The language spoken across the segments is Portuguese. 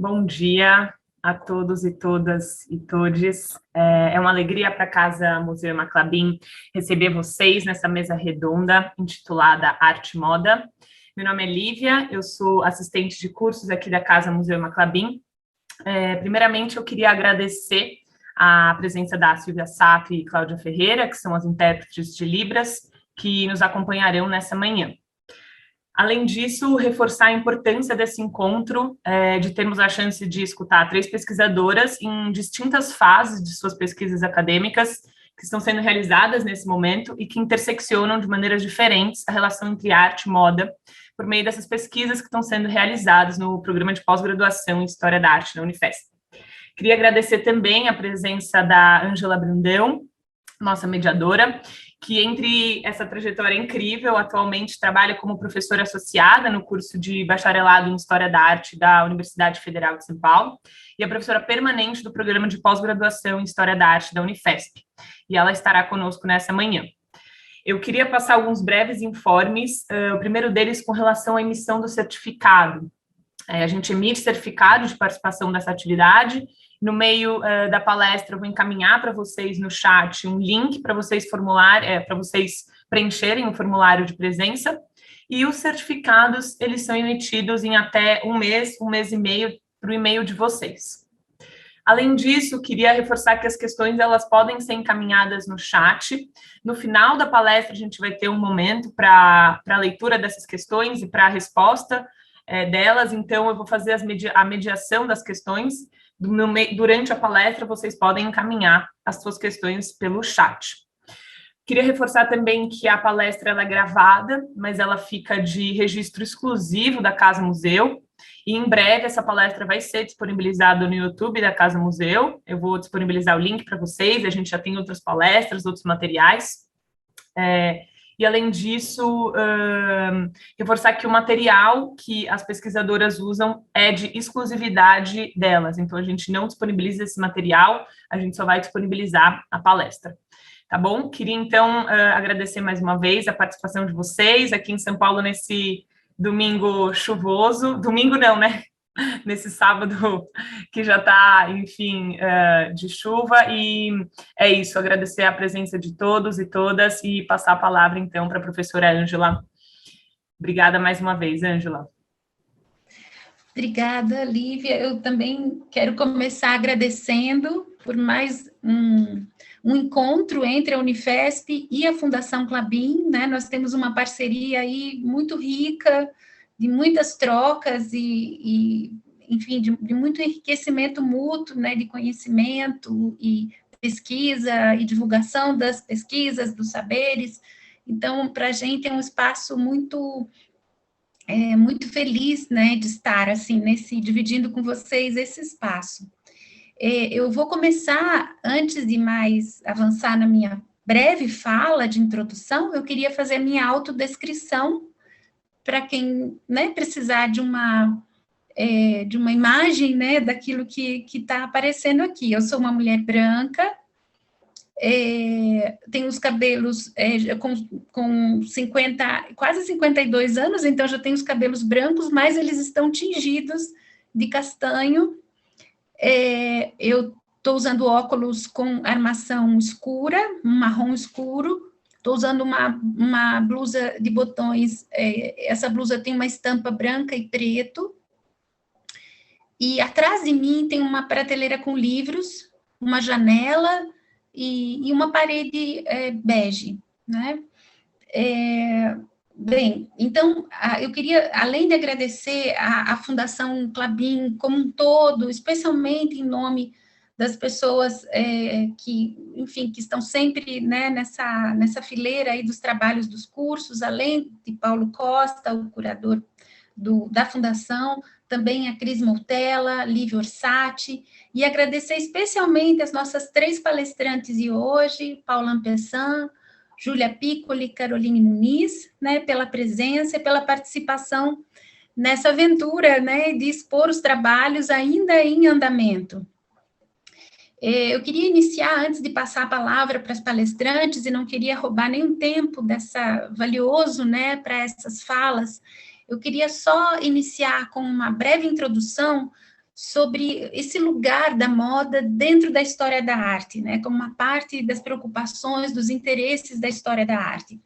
Bom dia a todos e todas e todes. É uma alegria para a Casa Museu Ema Klabin receber vocês nessa mesa redonda intitulada Arte e Moda. Meu nome é Lívia, eu sou assistente de cursos aqui da Casa Museu Ema Klabin. Primeiramente, eu queria agradecer a presença da Silvia Sato e Cláudia Ferreira, que são as intérpretes de Libras, que nos acompanharão nessa manhã. Além disso, reforçar a importância desse encontro, de termos a chance de escutar 3 pesquisadoras em distintas fases de suas pesquisas acadêmicas, que estão sendo realizadas nesse momento e que interseccionam de maneiras diferentes a relação entre arte e moda, por meio dessas pesquisas que estão sendo realizadas no programa de pós-graduação em História da Arte da Unifesp. Queria agradecer também a presença da Ângela Brandão, nossa mediadora, que entre essa trajetória incrível, atualmente trabalha como professora associada no curso de bacharelado em História da Arte da Universidade Federal de São Paulo, e a professora permanente do programa de pós-graduação em História da Arte da Unifesp, e ela estará conosco nessa manhã. Eu queria passar alguns breves informes, o primeiro deles com relação à emissão do certificado. A gente emite certificado de participação dessa atividade. No meio da palestra, eu vou encaminhar para vocês no chat um link para vocês para vocês preencherem o formulário de presença. E os certificados, eles são emitidos em até um mês e meio, para o e-mail de vocês. Além disso, queria reforçar que as questões elas podem ser encaminhadas no chat. No final da palestra, a gente vai ter um momento para a leitura dessas questões e para a resposta delas, então eu vou fazer a mediação das questões. Durante a palestra, vocês podem encaminhar as suas questões pelo chat. Queria reforçar também que a palestra ela é gravada, mas ela fica de registro exclusivo da Casa Museu, e em breve essa palestra vai ser disponibilizada no YouTube da Casa Museu. Eu vou disponibilizar o link para vocês, a gente já tem outras palestras, outros materiais. E, além disso, reforçar que o material que as pesquisadoras usam é de exclusividade delas. Então, a gente não disponibiliza esse material, a gente só vai disponibilizar a palestra. Tá bom? Queria, então, agradecer mais uma vez a participação de vocês aqui em São Paulo nesse domingo chuvoso. Domingo não, né? Nesse sábado que já está, enfim, de chuva, e é isso, agradecer a presença de todos e todas e passar a palavra, então, para a professora Ângela. Obrigada mais uma vez, Ângela. Obrigada, Lívia. Eu também quero começar agradecendo por mais um encontro entre a Unifesp e a Fundação Klabin, né? Nós temos uma parceria aí muito rica, de muitas trocas enfim, de muito enriquecimento mútuo, né, de conhecimento e pesquisa e divulgação das pesquisas, dos saberes. Então, para a gente é um espaço muito feliz, né, de estar assim dividindo com vocês esse espaço. Eu vou começar, antes de mais avançar na minha breve fala de introdução, eu queria fazer a minha autodescrição para quem, né, precisar de uma imagem, né, daquilo que está aparecendo aqui. Eu sou uma mulher branca, tenho os cabelos com 50, quase 52 anos, então já tenho os cabelos brancos, mas eles estão tingidos de castanho. Eu estou usando óculos com armação escura, um marrom escuro. Estou usando uma blusa de botões, essa blusa tem uma estampa branca e preto, e atrás de mim tem uma prateleira com livros, uma janela e uma parede bege, né? Bem, então, eu queria, além de agradecer à Fundação Klabin como um todo, especialmente em nome das pessoas que, enfim, que estão sempre, né, nessa fileira aí dos trabalhos dos cursos, além de Paulo Costa, o curador da Fundação, também a Cris Moutella, Lívia Orsatti, e agradecer especialmente as nossas 3 palestrantes de hoje, Paula Ampessan, Júlia Piccoli, Caroline Muniz, né, pela presença e pela participação nessa aventura, né, de expor os trabalhos ainda em andamento. Eu queria iniciar, antes de passar a palavra para as palestrantes, e não queria roubar nenhum tempo valioso, né, para essas falas, eu queria só iniciar com uma breve introdução sobre esse lugar da moda dentro da história da arte, né, como uma parte das preocupações, dos interesses da história da arte.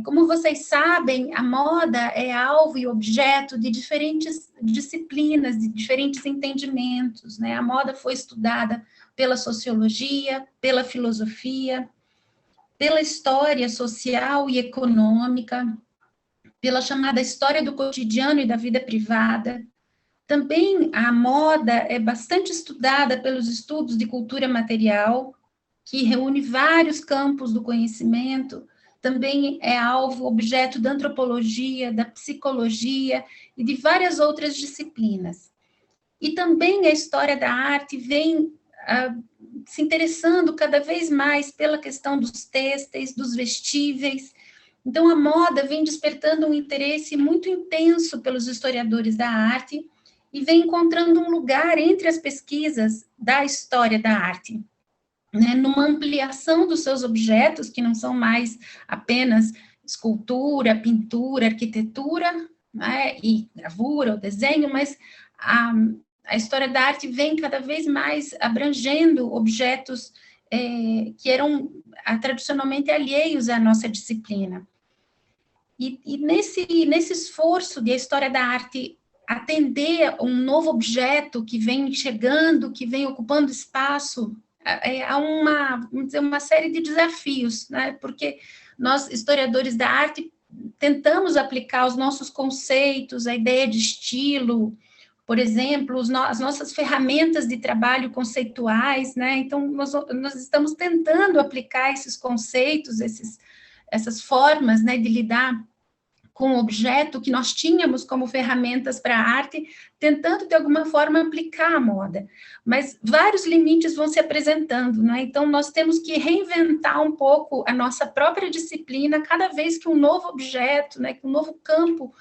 Como vocês sabem, a moda é alvo e objeto de diferentes disciplinas, de diferentes entendimentos, né? A moda foi estudada pela sociologia, pela filosofia, pela história social e econômica, pela chamada história do cotidiano e da vida privada. Também a moda é bastante estudada pelos estudos de cultura material, que reúne vários campos do conhecimento, também é alvo, objeto da antropologia, da psicologia e de várias outras disciplinas. E também a história da arte vem se interessando cada vez mais pela questão dos têxteis, dos vestíveis. Então, a moda vem despertando um interesse muito intenso pelos historiadores da arte e vem encontrando um lugar entre as pesquisas da história da arte, né, numa ampliação dos seus objetos, que não são mais apenas escultura, pintura, arquitetura, né, e gravura, o desenho, mas a história da arte vem cada vez mais abrangendo objetos que eram tradicionalmente alheios à nossa disciplina. E nesse esforço de a história da arte atender um novo objeto que vem chegando, que vem ocupando espaço, há vamos dizer, uma série de desafios, né? Porque nós, historiadores da arte, tentamos aplicar os nossos conceitos, a ideia de estilo, por exemplo, as nossas ferramentas de trabalho conceituais, né? Então, nós estamos tentando aplicar esses conceitos, essas formas, né, de lidar com o objeto que nós tínhamos como ferramentas para a arte, tentando, de alguma forma, aplicar a moda. Mas vários limites vão se apresentando, né? Então, nós temos que reinventar um pouco a nossa própria disciplina cada vez que um novo objeto, né, que um novo campo,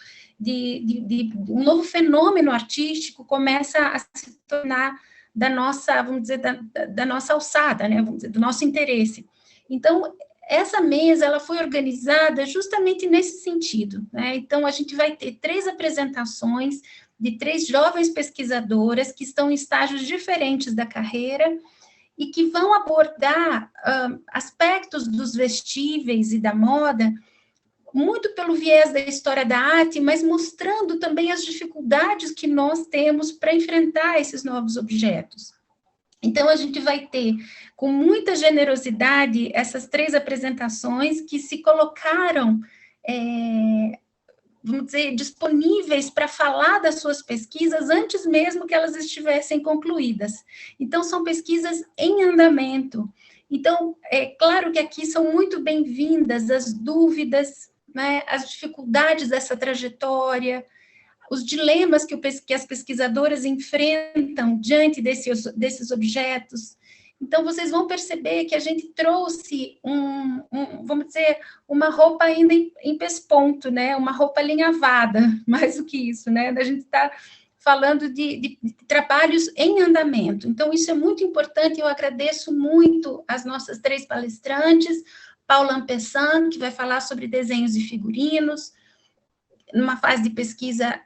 um novo fenômeno artístico começa a se tornar da nossa, vamos dizer, da nossa alçada, né? Vamos dizer, do nosso interesse. Então, essa mesa ela foi organizada justamente nesse sentido, né? Então, a gente vai ter 3 apresentações de 3 jovens pesquisadoras que estão em estágios diferentes da carreira e que vão abordar aspectos dos vestíveis e da moda muito pelo viés da história da arte, mas mostrando também as dificuldades que nós temos para enfrentar esses novos objetos. Então, a gente vai ter, com muita generosidade, essas 3 apresentações que se colocaram, vamos dizer, disponíveis para falar das suas pesquisas antes mesmo que elas estivessem concluídas. Então, são pesquisas em andamento. Então, é claro que aqui são muito bem-vindas as dúvidas, né, as dificuldades dessa trajetória, os dilemas que as pesquisadoras enfrentam diante desses objetos. Então, vocês vão perceber que a gente trouxe vamos dizer, uma roupa ainda em pesponto, né? Uma roupa alinhavada, mais do que isso, né? A gente está falando de trabalhos em andamento. Então, isso é muito importante, eu agradeço muito as nossas 3 palestrantes, Paula Ampessan, que vai falar sobre desenhos e figurinos, numa fase de pesquisa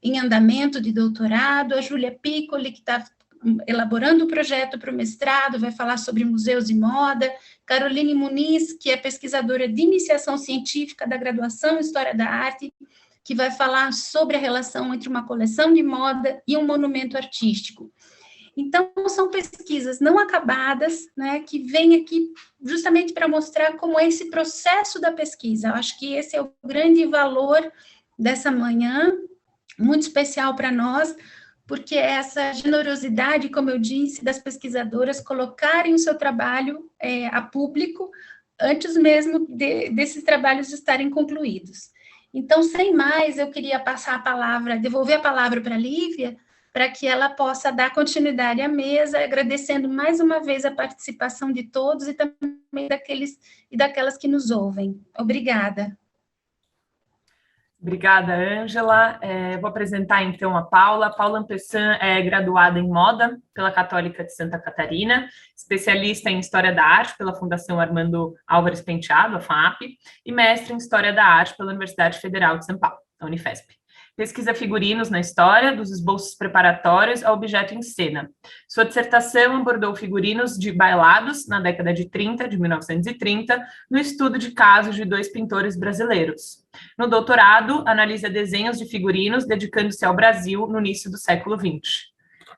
em andamento de doutorado, a Júlia Piccoli, que está elaborando o projeto para o mestrado, vai falar sobre museus e moda, Caroline Muniz, que é pesquisadora de iniciação científica da graduação em História da Arte, que vai falar sobre a relação entre uma coleção de moda e um monumento artístico. Então, são pesquisas não acabadas, né, que vêm aqui justamente para mostrar como é esse processo da pesquisa. Eu acho que esse é o grande valor dessa manhã, muito especial para nós, porque é essa generosidade, como eu disse, das pesquisadoras colocarem o seu trabalho a público antes mesmo desses trabalhos estarem concluídos. Então, sem mais, eu queria devolver a palavra para a Lívia, para que ela possa dar continuidade à mesa, agradecendo mais uma vez a participação de todos e também daqueles e daquelas que nos ouvem. Obrigada. Obrigada, Ângela. Vou apresentar, então, a Paula. Paula Ampessan é graduada em Moda pela Católica de Santa Catarina, especialista em História da Arte pela Fundação Armando Álvares Penteado, a FAAP, e mestre em História da Arte pela Universidade Federal de São Paulo, a Unifesp. pesquisa figurinos na história, dos esboços preparatórios ao objeto em cena. Sua dissertação abordou figurinos de bailados na década de 30, de 1930, no estudo de casos de 2 pintores brasileiros. No doutorado, analisa desenhos de figurinos, dedicando-se ao Brasil no início do século XX.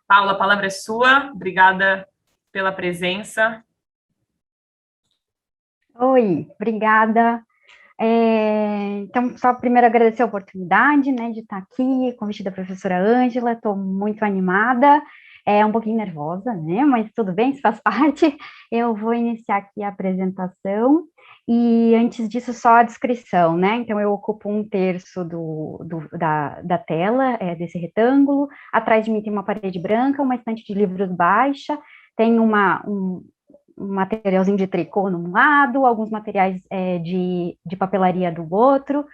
Paula, a palavra é sua. Obrigada pela presença. Oi, obrigada. Então, só primeiro agradecer a oportunidade, né, de estar aqui, convite da professora Ângela, estou muito animada, um pouquinho nervosa, né, mas tudo bem, isso faz parte. Eu vou iniciar aqui a apresentação, e antes disso, só a descrição, né, então eu ocupo 1/3 da tela, desse retângulo, atrás de mim tem uma parede branca, uma estante de livros baixa, tem um materialzinho de tricô num lado, alguns materiais de papelaria do outro,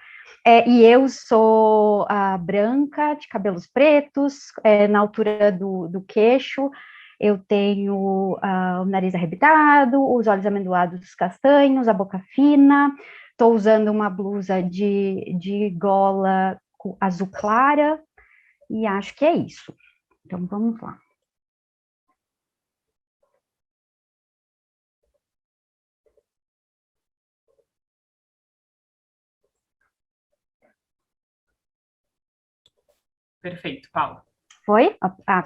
e eu sou branca, de cabelos pretos, na altura do queixo, eu tenho o nariz arrebitado, os olhos amendoados castanhos, a boca fina, estou usando uma blusa de gola azul clara, e acho que é isso. Então, vamos lá. Perfeito, Paula. Foi?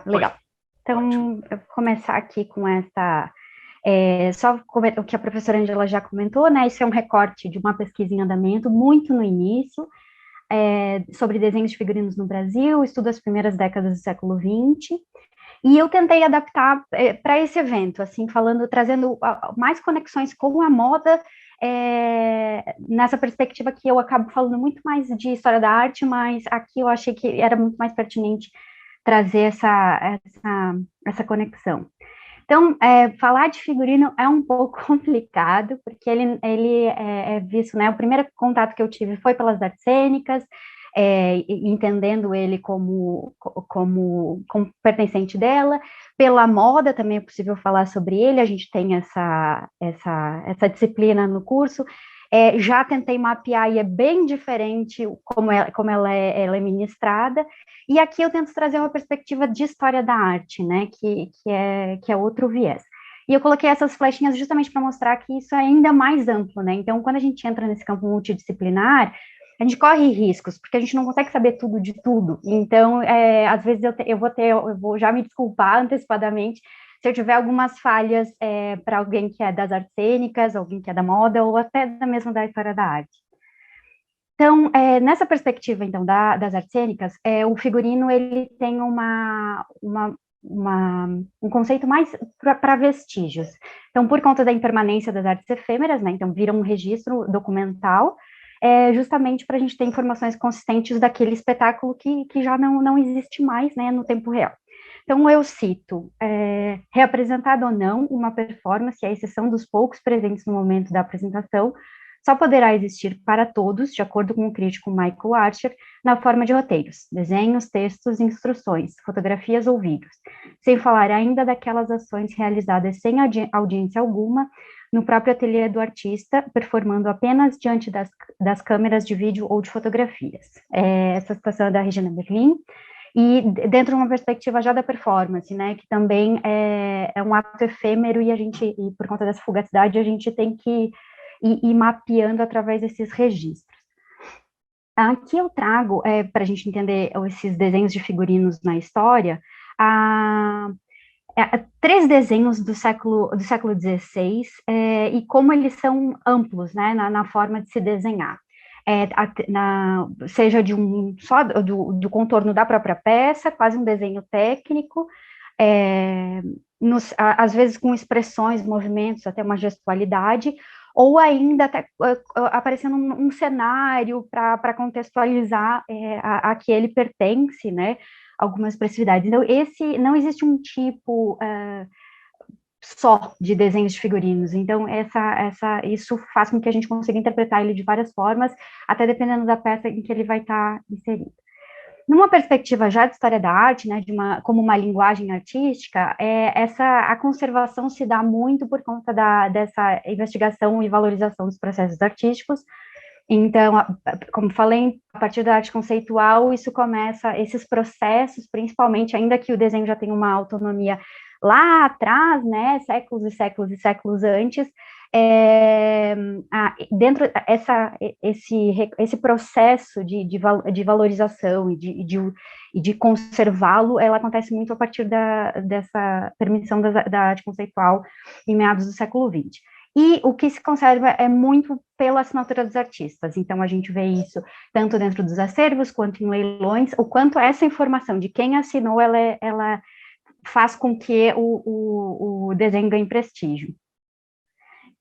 Legal. Foi. Então, Ótimo. eu vou começar aqui com essa... só o que a professora Angela já comentou, né? Isso é um recorte de uma pesquisa em andamento, muito no início, sobre desenhos de figurinos no Brasil, estudo as primeiras décadas do século XX, e eu tentei adaptar para esse evento, assim, trazendo mais conexões com a moda, nessa perspectiva que eu acabo falando muito mais de história da arte, mas aqui eu achei que era muito mais pertinente trazer essa conexão. Então, falar de figurino é um pouco complicado, porque ele é visto, né, o primeiro contato que eu tive foi pelas artes cênicas, entendendo ele como pertencente dela, pela moda também é possível falar sobre ele, a gente tem essa disciplina no curso. Já tentei mapear e é bem diferente como ela é ministrada, e aqui eu tento trazer uma perspectiva de história da arte, né, que é outro viés. E eu coloquei essas flechinhas justamente para mostrar que isso é ainda mais amplo, né, então quando a gente entra nesse campo multidisciplinar, a gente corre riscos, porque a gente não consegue saber tudo de tudo, então, às vezes eu vou já me desculpar antecipadamente se eu tiver algumas falhas para alguém que é das artes cênicas, alguém que é da moda, ou até mesmo da história da arte. Então, nessa perspectiva, então, das artes cênicas, o figurino, ele tem um conceito mais para vestígios. Então, por conta da impermanência das artes efêmeras, né, então vira um registro documental, justamente para a gente ter informações consistentes daquele espetáculo que já não existe mais, né, no tempo real. Então, eu cito, reapresentada ou não, uma performance, à exceção dos poucos presentes no momento da apresentação, só poderá existir para todos, de acordo com o crítico Michael Archer, na forma de roteiros, desenhos, textos, instruções, fotografias ou vídeos, sem falar ainda daquelas ações realizadas sem audiência alguma, no próprio ateliê do artista, performando apenas diante das câmeras de vídeo ou de fotografias. Essa citação é da Regina Berlin, e dentro de uma perspectiva já da performance, né, que também é um ato efêmero e por conta dessa fugacidade, a gente tem que ir mapeando através desses registros. Aqui eu trago, para a gente entender esses desenhos de figurinos na história, 3 desenhos do século XVI, e como eles são amplos, né, na forma de se desenhar. Seja só do contorno da própria peça, quase um desenho técnico, às vezes com expressões, movimentos, até uma gestualidade, ou ainda até aparecendo um cenário para contextualizar a que ele pertence, né, alguma expressividade. Então, não existe um tipo só de desenhos de figurinos, então isso faz com que a gente consiga interpretar ele de várias formas, até dependendo da peça em que ele vai estar inserido. Numa perspectiva já de história da arte, né, como uma linguagem artística, a conservação se dá muito por conta dessa investigação e valorização dos processos artísticos, Então, como falei, a partir da arte conceitual, isso começa, esses processos, principalmente, ainda que o desenho já tenha uma autonomia lá atrás, né, séculos e séculos e séculos antes, dentro esse processo de valorização e de conservá-lo, ela acontece muito a partir dessa permissão da arte conceitual em meados do século XX. E o que se conserva é muito pela assinatura dos artistas. Então, a gente vê isso tanto dentro dos acervos, quanto em leilões, o quanto essa informação de quem assinou, ela faz com que o desenho ganhe prestígio.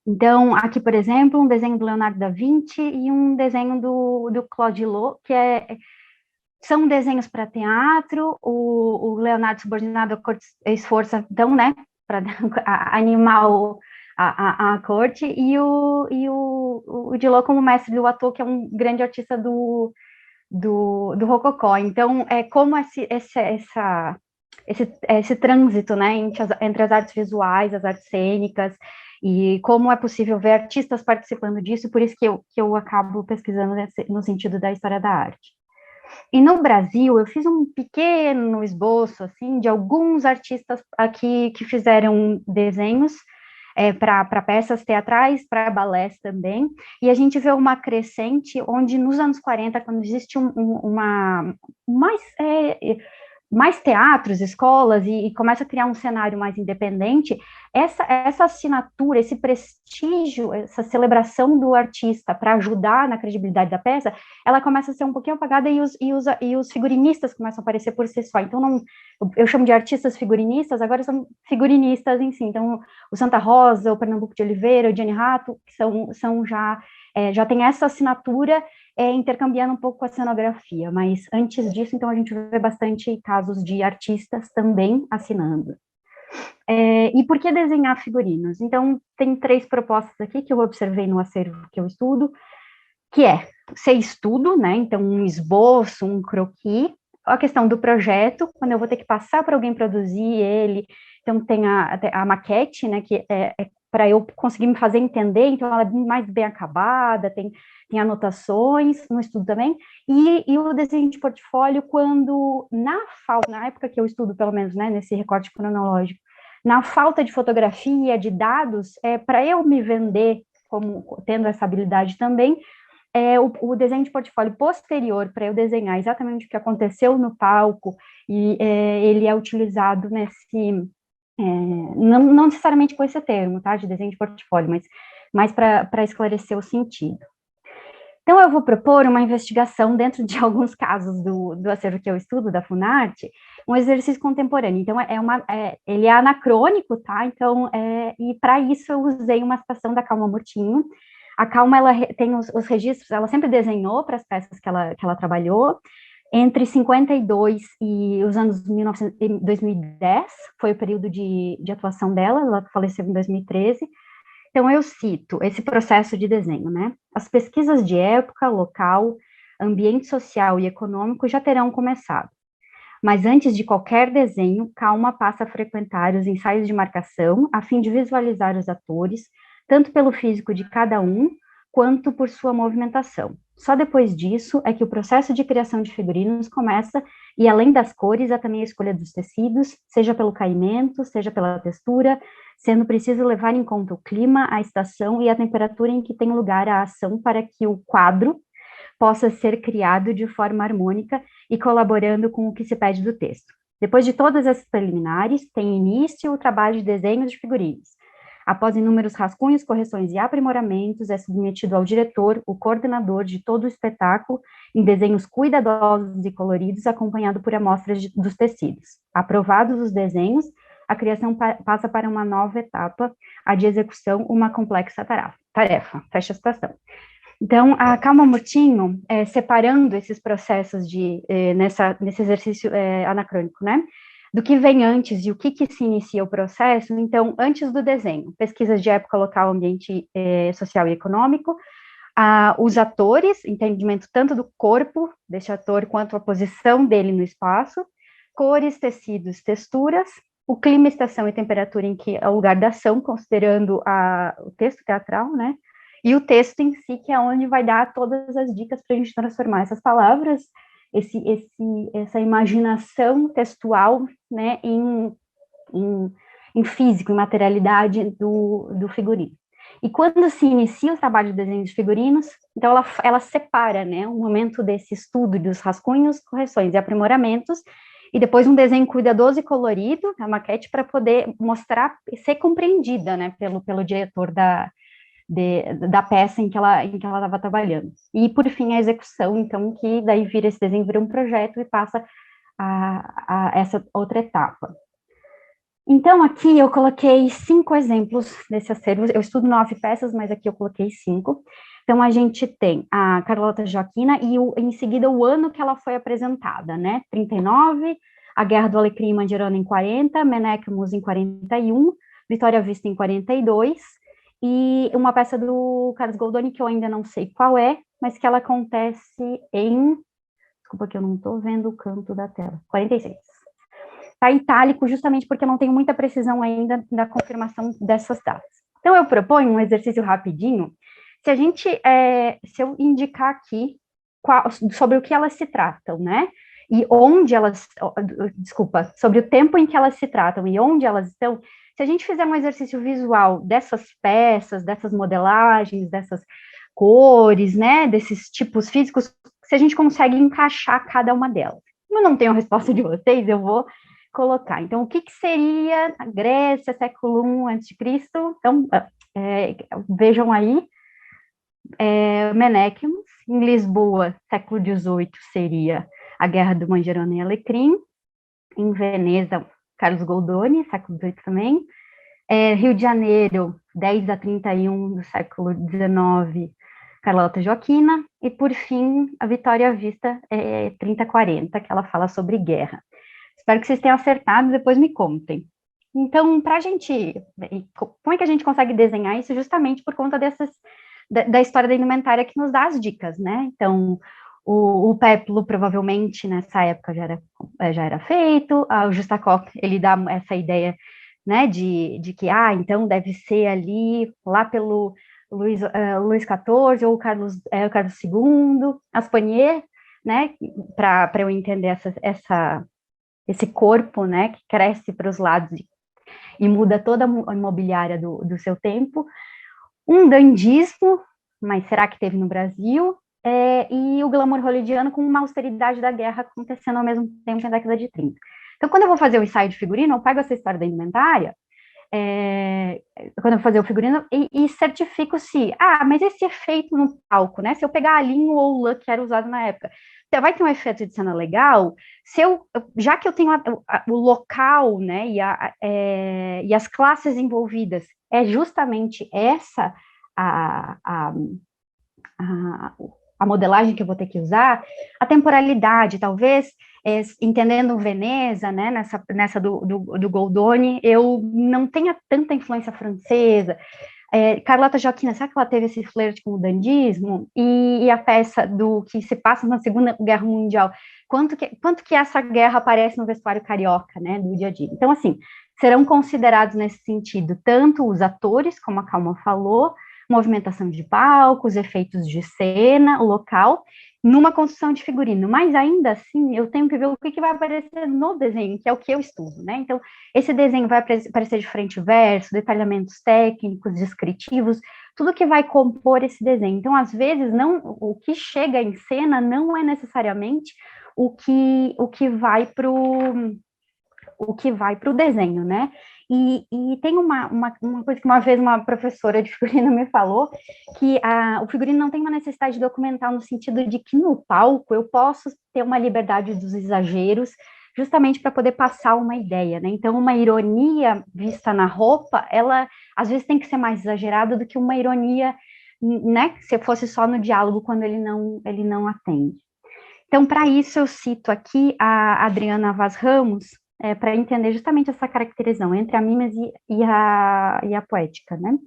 Então, aqui, por exemplo, um desenho do Leonardo da Vinci e um desenho do Claude Lot, que são desenhos para teatro, o Leonardo subordinado à corte esforça, então, né, para animar a corte, e o Dillot como mestre do Watteau, que é um grande artista do Rococó. Então, é como esse trânsito, né, entre as artes visuais, as artes cênicas, e como é possível ver artistas participando disso, por isso que eu acabo pesquisando no sentido da história da arte. E no Brasil, eu fiz um pequeno esboço, assim, de alguns artistas aqui que fizeram desenhos para peças teatrais, para balés também, e a gente vê uma crescente onde nos anos 40, quando existe mais teatros, escolas, e começa a criar um cenário mais independente, essa assinatura, esse prestígio, essa celebração do artista para ajudar na credibilidade da peça, ela começa a ser um pouquinho apagada e os figurinistas começam a aparecer por si só. Então, eu chamo de artistas figurinistas, agora são figurinistas em si. Então, o Santa Rosa, o Pernambuco de Oliveira, o Gianni Rato, que são já tem essa assinatura intercambiando um pouco com a cenografia, mas antes disso, então, a gente vê bastante casos de artistas também assinando. E por que desenhar figurinos? Então, tem 3 propostas aqui que eu observei no acervo que eu estudo, que ser estudo, né, então um esboço, um croquis, a questão do projeto, quando eu vou ter que passar para alguém produzir ele, então tem a maquete, né, que é para eu conseguir me fazer entender, então ela é mais bem acabada, tem anotações no estudo também, e o desenho de portfólio, quando, na época que eu estudo, pelo menos, né, nesse recorte cronológico, na falta de fotografia, de dados, para eu me vender como tendo essa habilidade também, o desenho de portfólio posterior, para eu desenhar exatamente o que aconteceu no palco, e ele é utilizado não necessariamente com esse termo, tá, de desenho de portfólio, mas para esclarecer o sentido. Então, eu vou propor uma investigação dentro de alguns casos do acervo que eu estudo, da Funarte, um exercício contemporâneo. Então, ele é anacrônico, tá? Então, e para isso eu usei uma citação da Calma Murtinho. A Calma, ela tem os registros, ela sempre desenhou para as peças que ela trabalhou. Entre 52 e os anos 2010, foi o período de atuação dela, ela faleceu em 2013. Então, eu cito esse processo de desenho, né? As pesquisas de época, local, ambiente social e econômico já terão começado. Mas antes de qualquer desenho, Calma passa a frequentar os ensaios de marcação, a fim de visualizar os atores, tanto pelo físico de cada um, quanto por sua movimentação. Só depois disso é que o processo de criação de figurinos começa, e além das cores, há também a escolha dos tecidos, seja pelo caimento, seja pela textura, sendo preciso levar em conta o clima, a estação e a temperatura em que tem lugar a ação para que o quadro possa ser criado de forma harmônica e colaborando com o que se pede do texto. Depois de todas essas preliminares, tem início o trabalho de desenhos de figurinos. Após inúmeros rascunhos, correções e aprimoramentos, é submetido ao diretor, o coordenador de todo o espetáculo, em desenhos cuidadosos e coloridos, acompanhado por amostras dos tecidos. Aprovados os desenhos, a criação passa para uma nova etapa, a de execução, uma complexa tarefa. Fecha a citação. Então, a Calma Murtinho, separando esses processos nesse exercício anacrônico, né, do que vem antes e o que se inicia o processo. Então, antes do desenho, pesquisas de época, local, ambiente social e econômico, os atores, entendimento tanto do corpo deste ator quanto a posição dele no espaço, cores, tecidos, texturas, o clima, estação e temperatura em que é o lugar da ação, considerando o texto teatral, né, e o texto em si, que é onde vai dar todas as dicas para a gente transformar essas palavras, essa imaginação textual, né, em físico, em materialidade do figurino. E quando se inicia o trabalho de desenho de figurinos, então ela separa, né, um momento desse estudo dos rascunhos, correções e aprimoramentos, e depois um desenho cuidadoso e colorido, a maquete, para poder mostrar, ser compreendida, né, pelo diretor da peça em que ela estava trabalhando. E, por fim, a execução, então, que daí esse desenho vira um projeto e passa a essa outra etapa. Então, aqui eu coloquei 5 exemplos desse acervo. Eu estudo 9 peças, mas aqui eu coloquei 5. Então, a gente tem a Carlota Joaquina e, em seguida, o ano que ela foi apresentada, né? 39, A Guerra do Alecrim e Manjerona em 40, Menechmus em 41, Vitória à Vista em 42, e uma peça do Carlos Goldoni, que eu ainda não sei qual é, mas que ela acontece em... Desculpa que eu não estou vendo o canto da tela. 46. Está itálico, justamente porque eu não tenho muita precisão ainda da confirmação dessas datas. Então, eu proponho um exercício rapidinho, se eu indicar aqui sobre o que elas se tratam, né? E onde elas, sobre o tempo em que elas se tratam e onde elas estão, se a gente fizer um exercício visual dessas peças, dessas modelagens, dessas cores, né, desses tipos físicos, se a gente consegue encaixar cada uma delas. Como eu não tenho a resposta de vocês, eu vou colocar. Então, o que seria a Grécia, século I a.C.? Então, vejam aí, Menechmus. Em Lisboa, século XVIII, seria a Guerra do Manjerona e Alecrim. Em Veneza, Carlos Goldoni, século XVIII também. Rio de Janeiro, 10 a 31 do século XIX, Carlota Joaquina. E, por fim, a Vitória à Vista, 30 a 40, que ela fala sobre guerra. Espero que vocês tenham acertado, depois me contem. Então, como é que a gente consegue desenhar isso? Justamente por conta da história da indumentária que nos dá as dicas, né? Então, o péplo, provavelmente, nessa época já era feito, o Justakov, ele dá essa ideia, né, de que, então, deve ser ali, lá pelo Luís XIV, ou Carlos II, Aspanier, né, para eu entender esse corpo, né, que cresce para os lados e muda toda a imobiliária do seu tempo, um dandismo, mas será que teve no Brasil, e o glamour hollywoodiano com uma austeridade da guerra acontecendo ao mesmo tempo na década de 30. Então, quando eu vou fazer o ensaio de figurino, eu pego essa história da indumentária, quando eu vou fazer o figurino, e certifico se, mas esse efeito no palco, né, se eu pegar a linho ou o lã que era usado na época, vai ter um efeito de cena legal, já que eu tenho o local, né, e as classes envolvidas, é justamente essa a modelagem que eu vou ter que usar, a temporalidade, talvez, entendendo Veneza, né, nessa do Goldoni, eu não tenha tanta influência francesa. Carlota Joaquina, será que ela teve esse flerte com o dandismo? E a peça que se passa na Segunda Guerra Mundial, quanto que essa guerra aparece no vestuário carioca, né, do dia a dia? Então, assim, serão considerados nesse sentido tanto os atores, como a Calma falou, movimentação de palcos, efeitos de cena, o local, numa construção de figurino, mas ainda assim eu tenho que ver o que vai aparecer no desenho, que é o que eu estudo, né? Então, esse desenho vai aparecer de frente e verso, detalhamentos técnicos, descritivos, tudo que vai compor esse desenho. Então, às vezes, o que chega em cena não é necessariamente o que vai para o desenho, né? E tem uma coisa que uma vez uma professora de figurino me falou, que o figurino não tem uma necessidade documental no sentido de que no palco eu posso ter uma liberdade dos exageros, justamente para poder passar uma ideia, né? Então, uma ironia vista na roupa, ela às vezes tem que ser mais exagerada do que uma ironia, né? Se fosse só no diálogo, quando ele não atende. Então, para isso, eu cito aqui a Adriana Vaz Ramos, para entender justamente essa caracterização entre a mímese e a poética, né?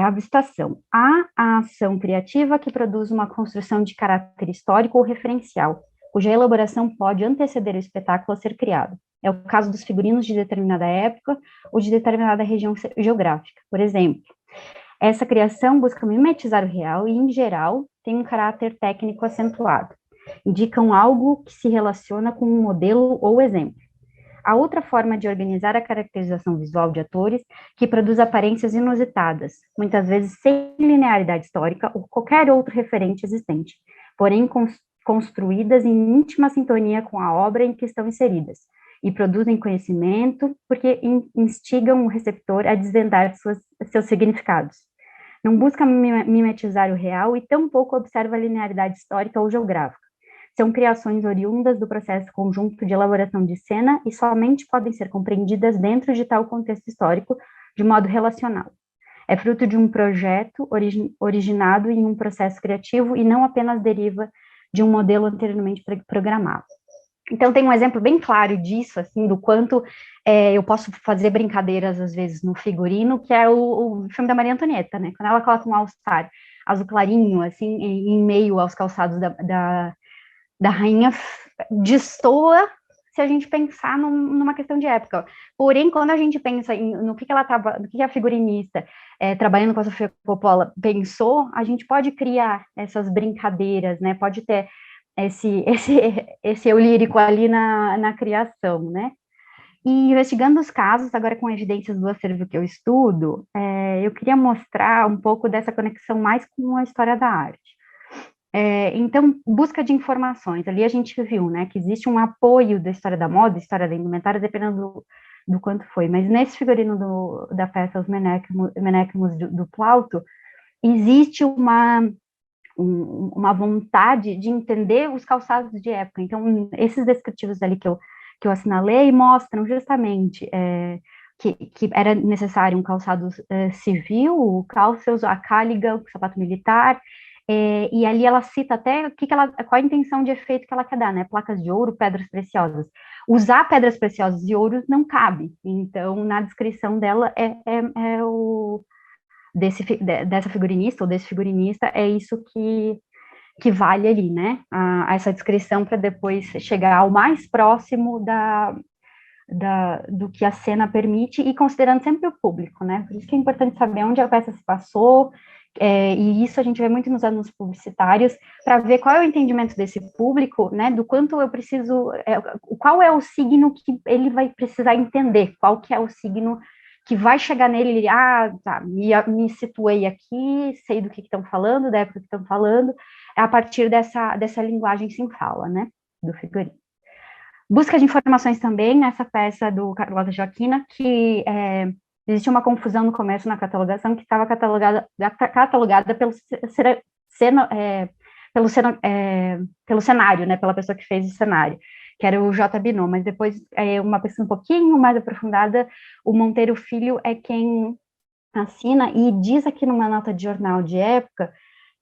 A abstração. Há a ação criativa que produz uma construção de caráter histórico ou referencial, cuja elaboração pode anteceder o espetáculo a ser criado. É o caso dos figurinos de determinada época ou de determinada região geográfica. Por exemplo, Essa criação busca mimetizar o real e, em geral, tem um caráter técnico acentuado. Indicam algo que se relaciona com um modelo ou exemplo. A outra forma de organizar a caracterização visual de atores que produz aparências inusitadas, muitas vezes sem linearidade histórica ou qualquer outro referente existente, porém construídas em íntima sintonia com a obra em que estão inseridas, e produzem conhecimento porque instigam o receptor a desvendar seus significados. Não busca mimetizar o real e tampouco observa a linearidade histórica ou geográfica. São criações oriundas do processo conjunto de elaboração de cena e somente podem ser compreendidas dentro de tal contexto histórico de modo relacional. É fruto de um projeto originado em um processo criativo e não apenas deriva de um modelo anteriormente programado. Então, tem um exemplo bem claro disso, assim, do quanto eu posso fazer brincadeiras, às vezes, no figurino, que é o filme da Maria Antonieta, né? Quando ela coloca um all-star azul clarinho, assim, em meio aos calçados da rainha, destoa se a gente pensar numa questão de época. Porém, quando a gente pensa no que ela estava, no que a figurinista trabalhando com a Sofia Coppola pensou, a gente pode criar essas brincadeiras, né? Pode ter esse eu lírico ali na criação, né? E investigando os casos, agora com evidências do acervo que eu estudo, eu queria mostrar um pouco dessa conexão mais com a história da arte. Então, busca de informações. Ali a gente viu, né, que existe um apoio da história da moda, história da indumentária, dependendo do quanto foi. Mas nesse figurino da peça Os Menecmos do Plauto, existe uma vontade de entender os calçados de época. Então, esses descritivos ali que eu assinalei mostram justamente que era necessário um calçado civil, o cálceus, a cáliga, o sapato militar, e ali ela cita até qual a intenção de efeito que ela quer dar, né? Placas de ouro, pedras preciosas. Usar pedras preciosas e ouros não cabe, então na descrição dela dessa figurinista ou desse figurinista, é isso que vale ali, né? Essa descrição para depois chegar ao mais próximo do que a cena permite e considerando sempre o público, né? Por isso que é importante saber onde a peça se passou, e isso a gente vê muito nos anúncios publicitários, para ver qual é o entendimento desse público, né? Do quanto eu preciso, qual é o signo que ele vai precisar entender, qual que é o signo que vai chegar nele, tá, me situei aqui, sei do que estão falando, da época que estão falando, a partir dessa linguagem sem fala, né, do figurino. Busca de informações também, nessa peça do Carlota Joaquina, que existe uma confusão no começo na catalogação, que estava catalogada pelo cenário, né, pela pessoa que fez o cenário, que era o J. Binot, mas depois, uma pesquisa um pouquinho mais aprofundada, o Monteiro Filho é quem assina, e diz aqui numa nota de jornal de época,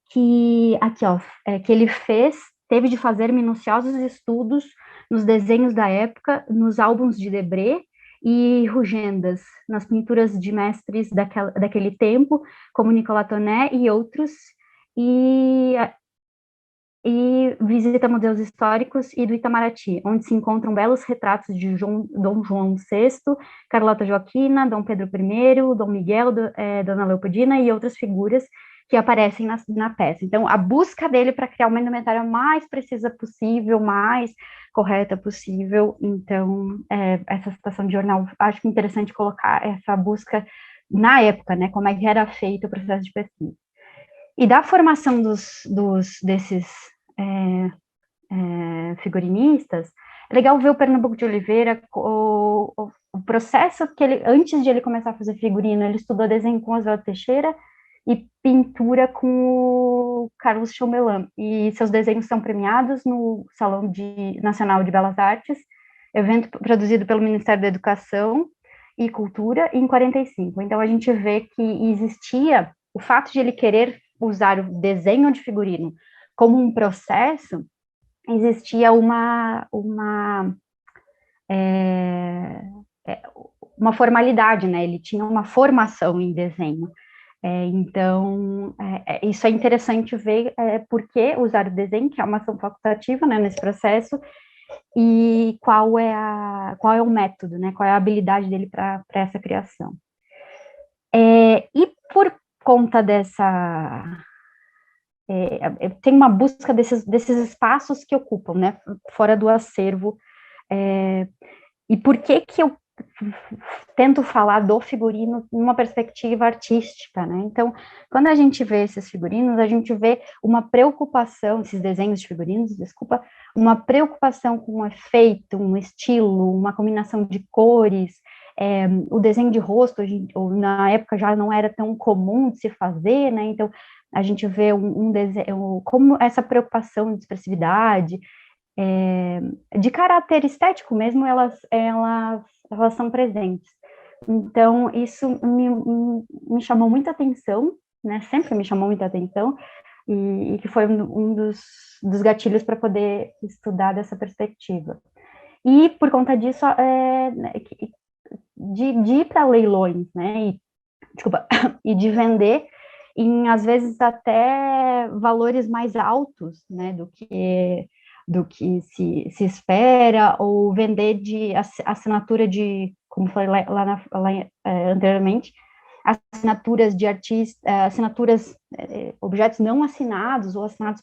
que ele teve de fazer minuciosos estudos nos desenhos da época, nos álbuns de Debré e Rugendas, nas pinturas de mestres daquele tempo, como Nicolas Tonnet e outros, e visita museus históricos e do Itamaraty, onde se encontram belos retratos de Dom João VI, Carlota Joaquina, Dom Pedro I, Dom Miguel, Dona Leopoldina e outras figuras que aparecem na peça. Então, a busca dele para criar uma indumentária mais precisa possível, mais correta possível. Então, essa citação de jornal, acho que é interessante colocar essa busca na época, né, como é que era feito o processo de pesquisa. E da formação desses figurinistas, é legal ver o Pernambuco de Oliveira, o processo que ele, antes de ele começar a fazer figurino, ele estudou desenho com Oswaldo Teixeira e pintura com o Carlos Chaumelin, e seus desenhos são premiados no Salão Nacional de Belas Artes, evento produzido pelo Ministério da Educação e Cultura, em 45. Então, a gente vê que existia o fato de ele querer usar o desenho de figurino como um processo, existia uma formalidade, né? Ele tinha uma formação em desenho. Então, isso é interessante ver por que usar o desenho, que é uma ação facultativa, né, nesse processo, e qual é o método, né? Qual é a habilidade dele para essa criação. E conta tem uma busca desses espaços que ocupam, né, fora do acervo. E por que eu tento falar do figurino numa perspectiva artística, né? Então, quando a gente vê esses figurinos, a gente vê uma preocupação, esses desenhos de figurinos, desculpa, uma preocupação com um efeito, um estilo, uma combinação de cores. O desenho de rosto, na época já não era tão comum de se fazer, né? Então, a gente vê um desenho, como essa preocupação de expressividade, de caráter estético mesmo, elas são presentes. Então, isso me chamou muita atenção, né? Sempre me chamou muita atenção, e que foi um dos gatilhos para poder estudar dessa perspectiva. E, por conta disso, de ir para leilões, né? E de vender em, às vezes, até valores mais altos, né, do que se espera, ou vender de assinatura de, como falei anteriormente, assinaturas de artistas, objetos não assinados, ou assinados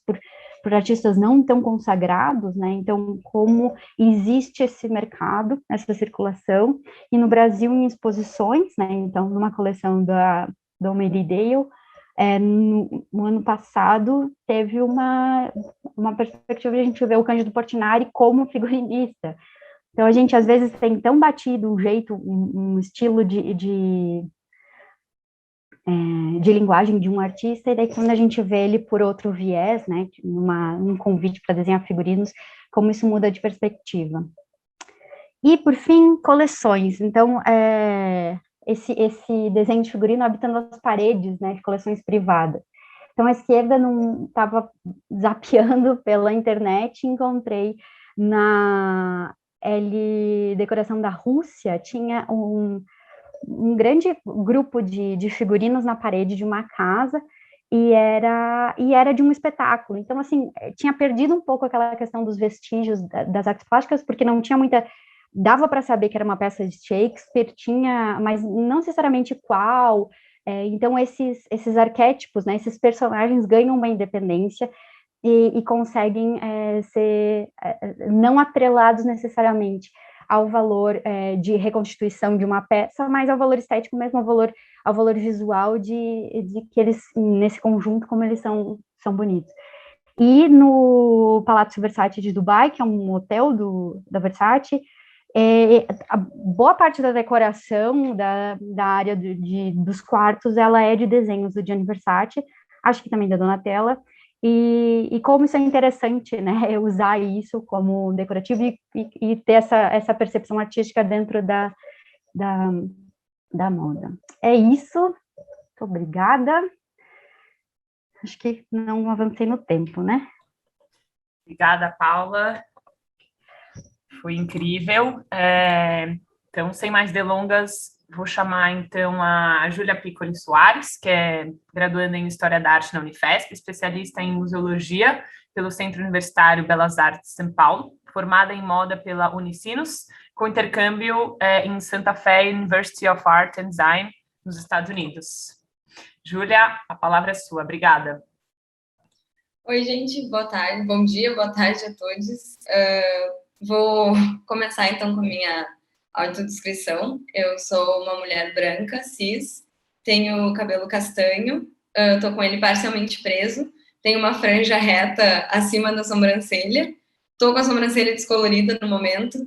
por artistas não tão consagrados, né? Então, como existe esse mercado, essa circulação, e no Brasil, em exposições, né? Então, numa coleção da Mary Dale, no ano passado, teve uma perspectiva de a gente ver o Cândido Portinari como figurinista. Então, a gente, às vezes, tem tão batido um jeito, um estilo de linguagem de um artista, e daí quando a gente vê ele por outro viés, né, num convite para desenhar figurinos, como isso muda de perspectiva. E, por fim, coleções. Então, esse desenho de figurino habitando as paredes, né, de coleções privadas. Então, a esquerda não estava zapeando pela internet e encontrei na Decoração da Rússia, tinha um grande grupo de figurinos na parede de uma casa, e era de um espetáculo. Então, assim, tinha perdido um pouco aquela questão dos vestígios das artes plásticas, porque não tinha muita... Dava para saber que era uma peça de Shakespeare, mas não necessariamente qual. Então, esses arquétipos, né, esses personagens ganham uma independência e conseguem ser não atrelados necessariamente ao valor de reconstituição de uma peça, mas ao valor estético mesmo, ao valor visual de que eles, nesse conjunto, como eles são bonitos. E no Palazzo Versace de Dubai, que é um hotel da Versace, a boa parte da decoração da área dos quartos, ela é de desenhos do Gianni Versace, acho que também da Donatella, e como isso é interessante, né, usar isso como decorativo e ter essa percepção artística dentro da moda. É isso, muito obrigada. Acho que não avancei no tempo, né? Obrigada, Paula. Foi incrível. Então, sem mais delongas, vou chamar, então, a Júlia Piccoli Soares, que é graduanda em História da Arte na Unifesp, especialista em Museologia pelo Centro Universitário Belas Artes de São Paulo, formada em Moda pela Unicinos, com intercâmbio em Santa Fe University of Art and Design, nos Estados Unidos. Júlia, a palavra é sua. Obrigada. Oi, gente. Boa tarde. Bom dia, boa tarde a todos. Vou começar, então, com a minha autodescrição. Eu sou uma mulher branca, cis, tenho cabelo castanho, estou com ele parcialmente preso, tenho uma franja reta acima da sobrancelha, estou com a sobrancelha descolorida no momento,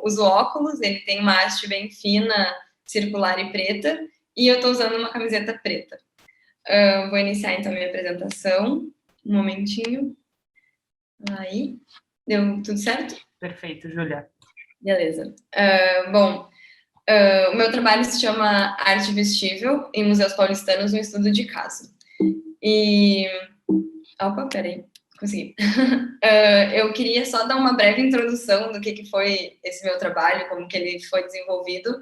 uso óculos, ele tem uma haste bem fina, circular e preta, e eu estou usando uma camiseta preta. Vou iniciar, então, a minha apresentação. Um momentinho. Aí. Deu tudo certo? Perfeito, Júlia. Beleza. O meu trabalho se chama Arte Vestível em Museus Paulistanos, no estudo de caso. Opa, peraí. Consegui. Eu queria só dar uma breve introdução do que foi esse meu trabalho, como que ele foi desenvolvido,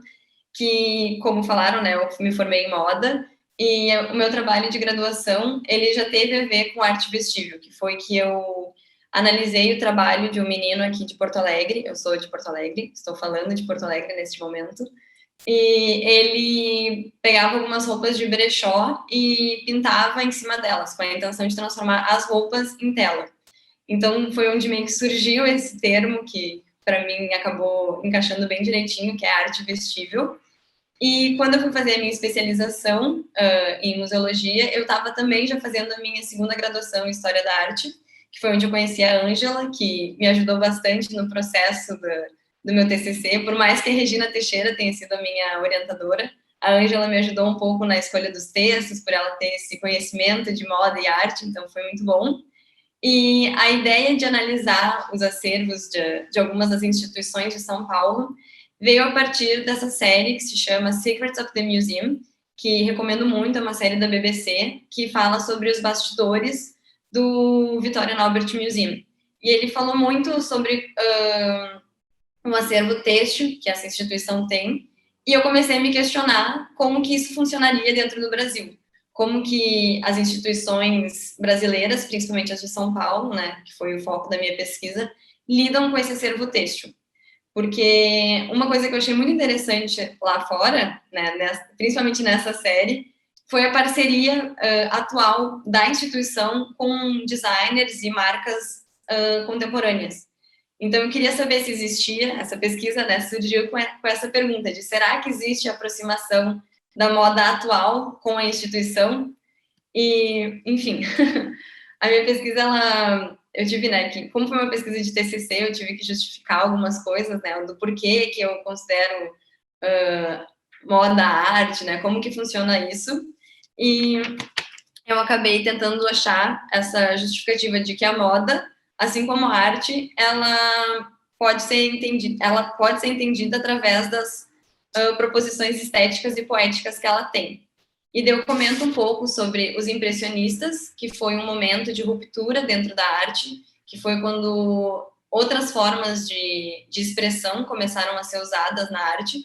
que, como falaram, né, eu me formei em moda, e o meu trabalho de graduação, ele já teve a ver com arte vestível, que foi que eu analisei o trabalho de um menino aqui de Porto Alegre, eu sou de Porto Alegre, estou falando de Porto Alegre neste momento, e ele pegava algumas roupas de brechó e pintava em cima delas, com a intenção de transformar as roupas em tela. Então, foi onde meio que surgiu esse termo, que para mim acabou encaixando bem direitinho, que é arte vestível. E quando eu fui fazer a minha especialização em museologia, eu estava também já fazendo a minha segunda graduação em História da Arte, que foi onde eu conheci a Ângela, que me ajudou bastante no processo do meu TCC, por mais que a Regina Teixeira tenha sido a minha orientadora, a Ângela me ajudou um pouco na escolha dos textos, por ela ter esse conhecimento de moda e arte, então foi muito bom. E a ideia de analisar os acervos de algumas das instituições de São Paulo veio a partir dessa série que se chama Secrets of the Museum, que recomendo muito, é uma série da BBC, que fala sobre os bastidores do Victoria and Albert Museum. E ele falou muito sobre um acervo têxtil que essa instituição tem, e eu comecei a me questionar como que isso funcionaria dentro do Brasil. Como que as instituições brasileiras, principalmente as de São Paulo, né, que foi o foco da minha pesquisa, lidam com esse acervo têxtil. Porque uma coisa que eu achei muito interessante lá fora, né, principalmente nessa série, foi a parceria atual da instituição com designers e marcas contemporâneas. Então, eu queria saber se existia, essa pesquisa, né, surgiu com essa pergunta de será que existe aproximação da moda atual com a instituição? E, enfim, a minha pesquisa, eu tive, né, que como foi uma pesquisa de TCC, eu tive que justificar algumas coisas, né, do porquê que eu considero moda arte, né, como que funciona isso, e eu acabei tentando achar essa justificativa de que a moda, assim como a arte, ela pode ser entendida através das proposições estéticas e poéticas que ela tem. E daí eu comento um pouco sobre os impressionistas, que foi um momento de ruptura dentro da arte, que foi quando outras formas de expressão começaram a ser usadas na arte.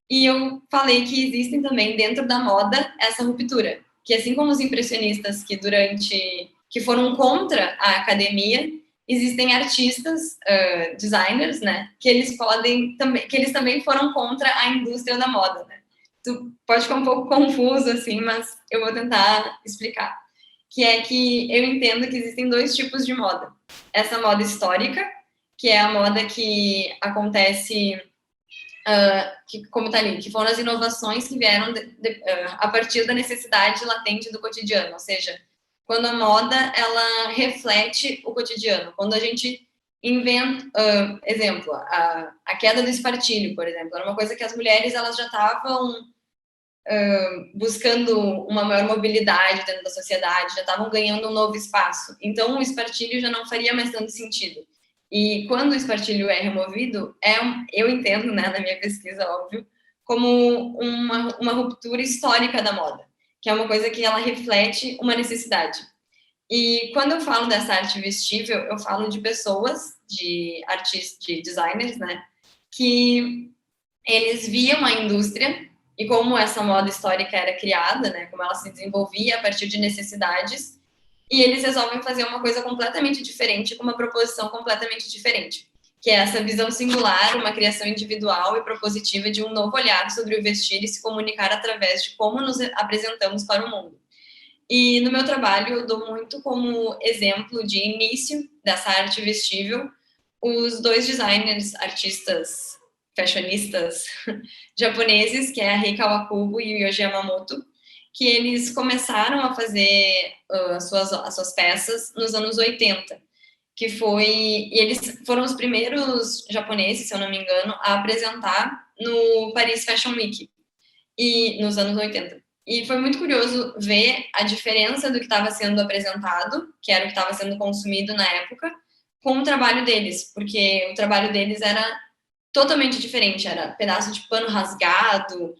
E eu falei que existem também dentro da moda essa ruptura, que assim como os impressionistas que foram contra a academia, existem artistas, designers, né, que eles também foram contra a indústria da moda, né. Tu pode ficar um pouco confuso, assim, mas eu vou tentar explicar. Que é que eu entendo que existem dois tipos de moda. Essa moda histórica, que é a moda que acontece, como está ali, que foram as inovações que vieram a partir da necessidade latente do cotidiano, ou seja, quando a moda, ela reflete o cotidiano. Quando a gente inventa, exemplo, a queda do espartilho, por exemplo, era uma coisa que as mulheres elas já estavam buscando uma maior mobilidade dentro da sociedade, já estavam ganhando um novo espaço. Então, o espartilho já não faria mais tanto sentido. E quando o espartilho é removido, eu entendo, né, na minha pesquisa, óbvio, como uma ruptura histórica da moda, que é uma coisa que ela reflete uma necessidade. E quando eu falo dessa arte vestível, eu falo de pessoas, de artistas, de designers, né, que eles viam a indústria e como essa moda histórica era criada, né, como ela se desenvolvia a partir de necessidades, e eles resolvem fazer uma coisa completamente diferente, com uma proposição completamente diferente, que é essa visão singular, uma criação individual e propositiva de um novo olhar sobre o vestir e se comunicar através de como nos apresentamos para o mundo. E no meu trabalho eu dou muito como exemplo de início dessa arte vestível os dois designers, artistas, fashionistas japoneses, que é a Rei Kawakubo e o Yohji Yamamoto, que eles começaram a fazer as suas peças nos anos 80, e eles foram os primeiros japoneses, se eu não me engano, a apresentar no Paris Fashion Week, e nos anos 80. E foi muito curioso ver a diferença do que estava sendo apresentado, que era o que estava sendo consumido na época, com o trabalho deles, porque o trabalho deles era totalmente diferente, era pedaço de pano rasgado,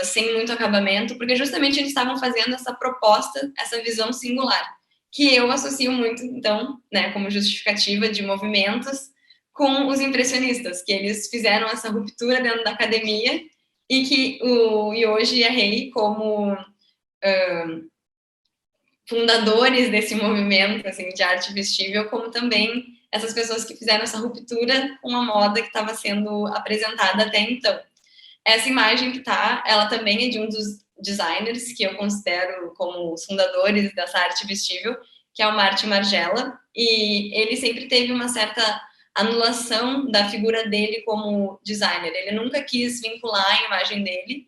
sem muito acabamento, porque justamente eles estavam fazendo essa proposta, essa visão singular, que eu associo muito, então, né, como justificativa de movimentos com os impressionistas, que eles fizeram essa ruptura dentro da academia e que o Yohji e a Rei, como fundadores desse movimento assim, de arte vestível, como também essas pessoas que fizeram essa ruptura com a moda que estava sendo apresentada até então. essa imagem que tá, ela também é de um dos designers que eu considero como os fundadores dessa arte vestível, que é o Martin Margiela, e ele sempre teve uma certa anulação da figura dele como designer. Ele nunca quis vincular a imagem dele,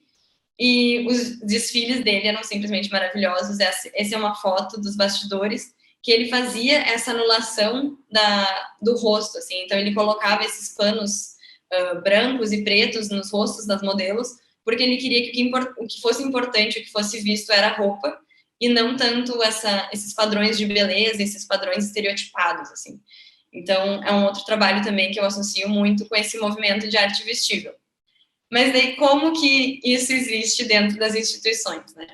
e os desfiles dele eram simplesmente maravilhosos. Essa é uma foto dos bastidores, que ele fazia essa anulação do rosto, assim. Então, ele colocava esses panos brancos e pretos nos rostos das modelos, porque ele queria que o que fosse importante, o que fosse visto era a roupa, e não tanto esses padrões de beleza, esses padrões estereotipados, assim. Então, é um outro trabalho também que eu associo muito com esse movimento de arte vestível. Mas daí, como que isso existe dentro das instituições, né?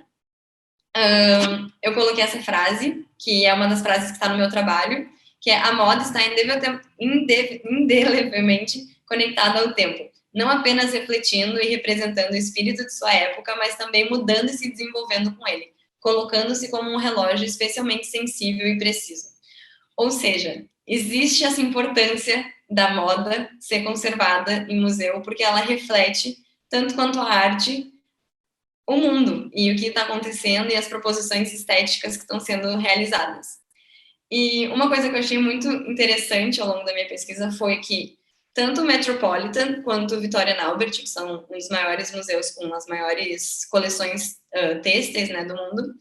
Eu coloquei essa frase, que é uma das frases que está no meu trabalho, que é: a moda está indelevelmente conectada ao tempo, não apenas refletindo e representando o espírito de sua época, mas também mudando e se desenvolvendo com ele, colocando-se como um relógio especialmente sensível e preciso. Ou seja, existe essa importância da moda ser conservada em museu, porque ela reflete, tanto quanto a arte, o mundo e o que está acontecendo e as proposições estéticas que estão sendo realizadas. E uma coisa que eu achei muito interessante ao longo da minha pesquisa foi que tanto o Metropolitan quanto o Victoria and Albert, que são um dos maiores museus com as maiores coleções têxteis, né, do mundo,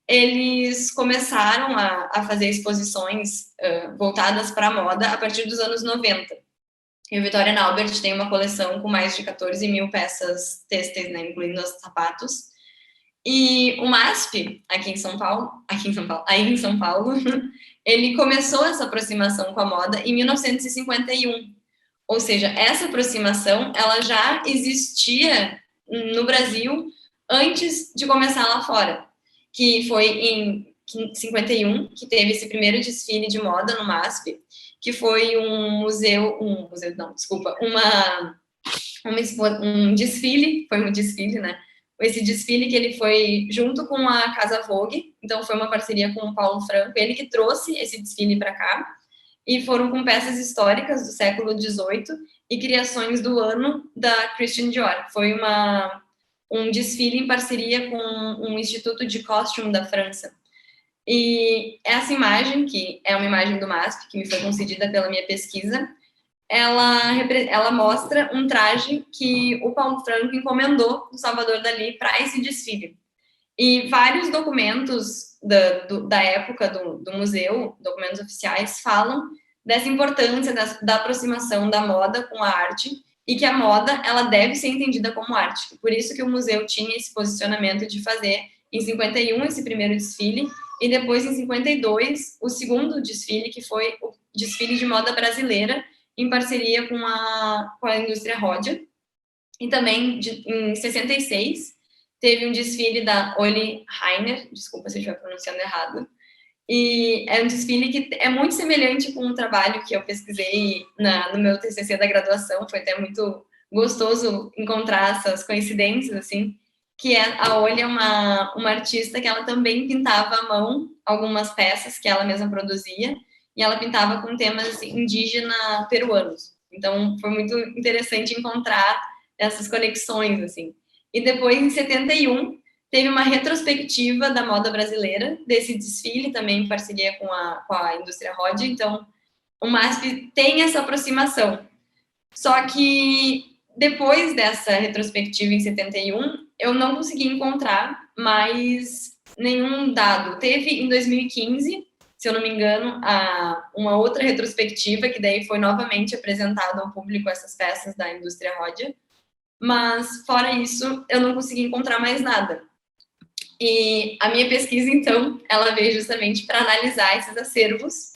eles começaram a fazer exposições voltadas para a moda a partir dos anos 90. E o Victoria and Albert tem uma coleção com mais de 14 mil peças têxteis, né, incluindo os sapatos. E o MASP, aí em São Paulo, ele começou essa aproximação com a moda em 1951. Ou seja, essa aproximação, ela já existia no Brasil antes de começar lá fora, que foi em 51, que teve esse primeiro desfile de moda no MASP, que foi um desfile, né? Esse desfile que ele foi junto com a Casa Vogue, então foi uma parceria com o Paulo Franco, ele que trouxe esse desfile para cá, e foram com peças históricas do século XVIII e criações do ano da Christian Dior. Foi um desfile em parceria com um instituto de costume da França. E essa imagem, que é uma imagem do MASP, que me foi concedida pela minha pesquisa, ela mostra um traje que o Paulo Franco encomendou do Salvador Dalí para esse desfile. E vários documentos da época do museu, documentos oficiais, falam dessa importância da aproximação da moda com a arte, e que a moda ela deve ser entendida como arte. Por isso que o museu tinha esse posicionamento de fazer, em 51, esse primeiro desfile, e depois, em 52, o segundo desfile, que foi o desfile de moda brasileira, em parceria com a indústria Rodia. E também, em 66, teve um desfile da Olli Heiner, desculpa se eu estiver pronunciando errado, e é um desfile que é muito semelhante com um trabalho que eu pesquisei no meu TCC da graduação, foi até muito gostoso encontrar essas coincidências, assim, que a Olli é uma artista que ela também pintava à mão algumas peças que ela mesma produzia, e ela pintava com temas indígena peruanos. Então, foi muito interessante encontrar essas conexões, assim. E depois, em 71, teve uma retrospectiva da moda brasileira, desse desfile, também em parceria com a indústria Rodia. Então, o MASP tem essa aproximação. Só que, depois dessa retrospectiva em 71, eu não consegui encontrar mais nenhum dado. Teve, em 2015, se eu não me engano, uma outra retrospectiva, que daí foi novamente apresentado ao público essas peças da indústria Rodia, mas, fora isso, eu não consegui encontrar mais nada. E a minha pesquisa, então, ela veio justamente para analisar esses acervos,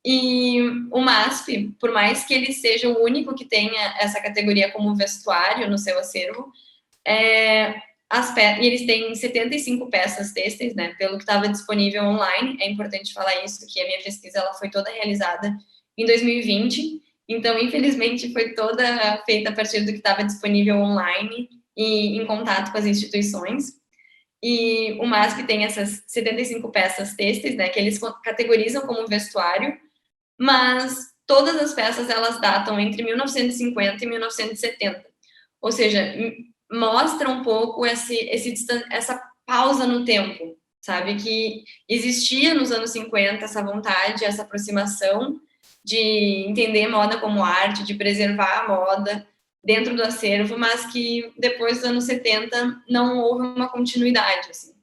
e o MASP, por mais que ele seja o único que tenha essa categoria como vestuário no seu acervo, e eles têm 75 peças têxteis, né, pelo que estava disponível online. É importante falar isso, que a minha pesquisa ela foi toda realizada em 2020, então, infelizmente, foi toda feita a partir do que estava disponível online e em contato com as instituições. E o MASP tem essas 75 peças têxteis, né, que eles categorizam como vestuário, mas todas as peças, elas datam entre 1950 e 1970. Ou seja, mostra um pouco essa pausa no tempo, sabe? Que existia nos anos 50 essa vontade, essa aproximação de entender moda como arte, de preservar a moda dentro do acervo, mas que depois dos anos 70 não houve uma continuidade, assim.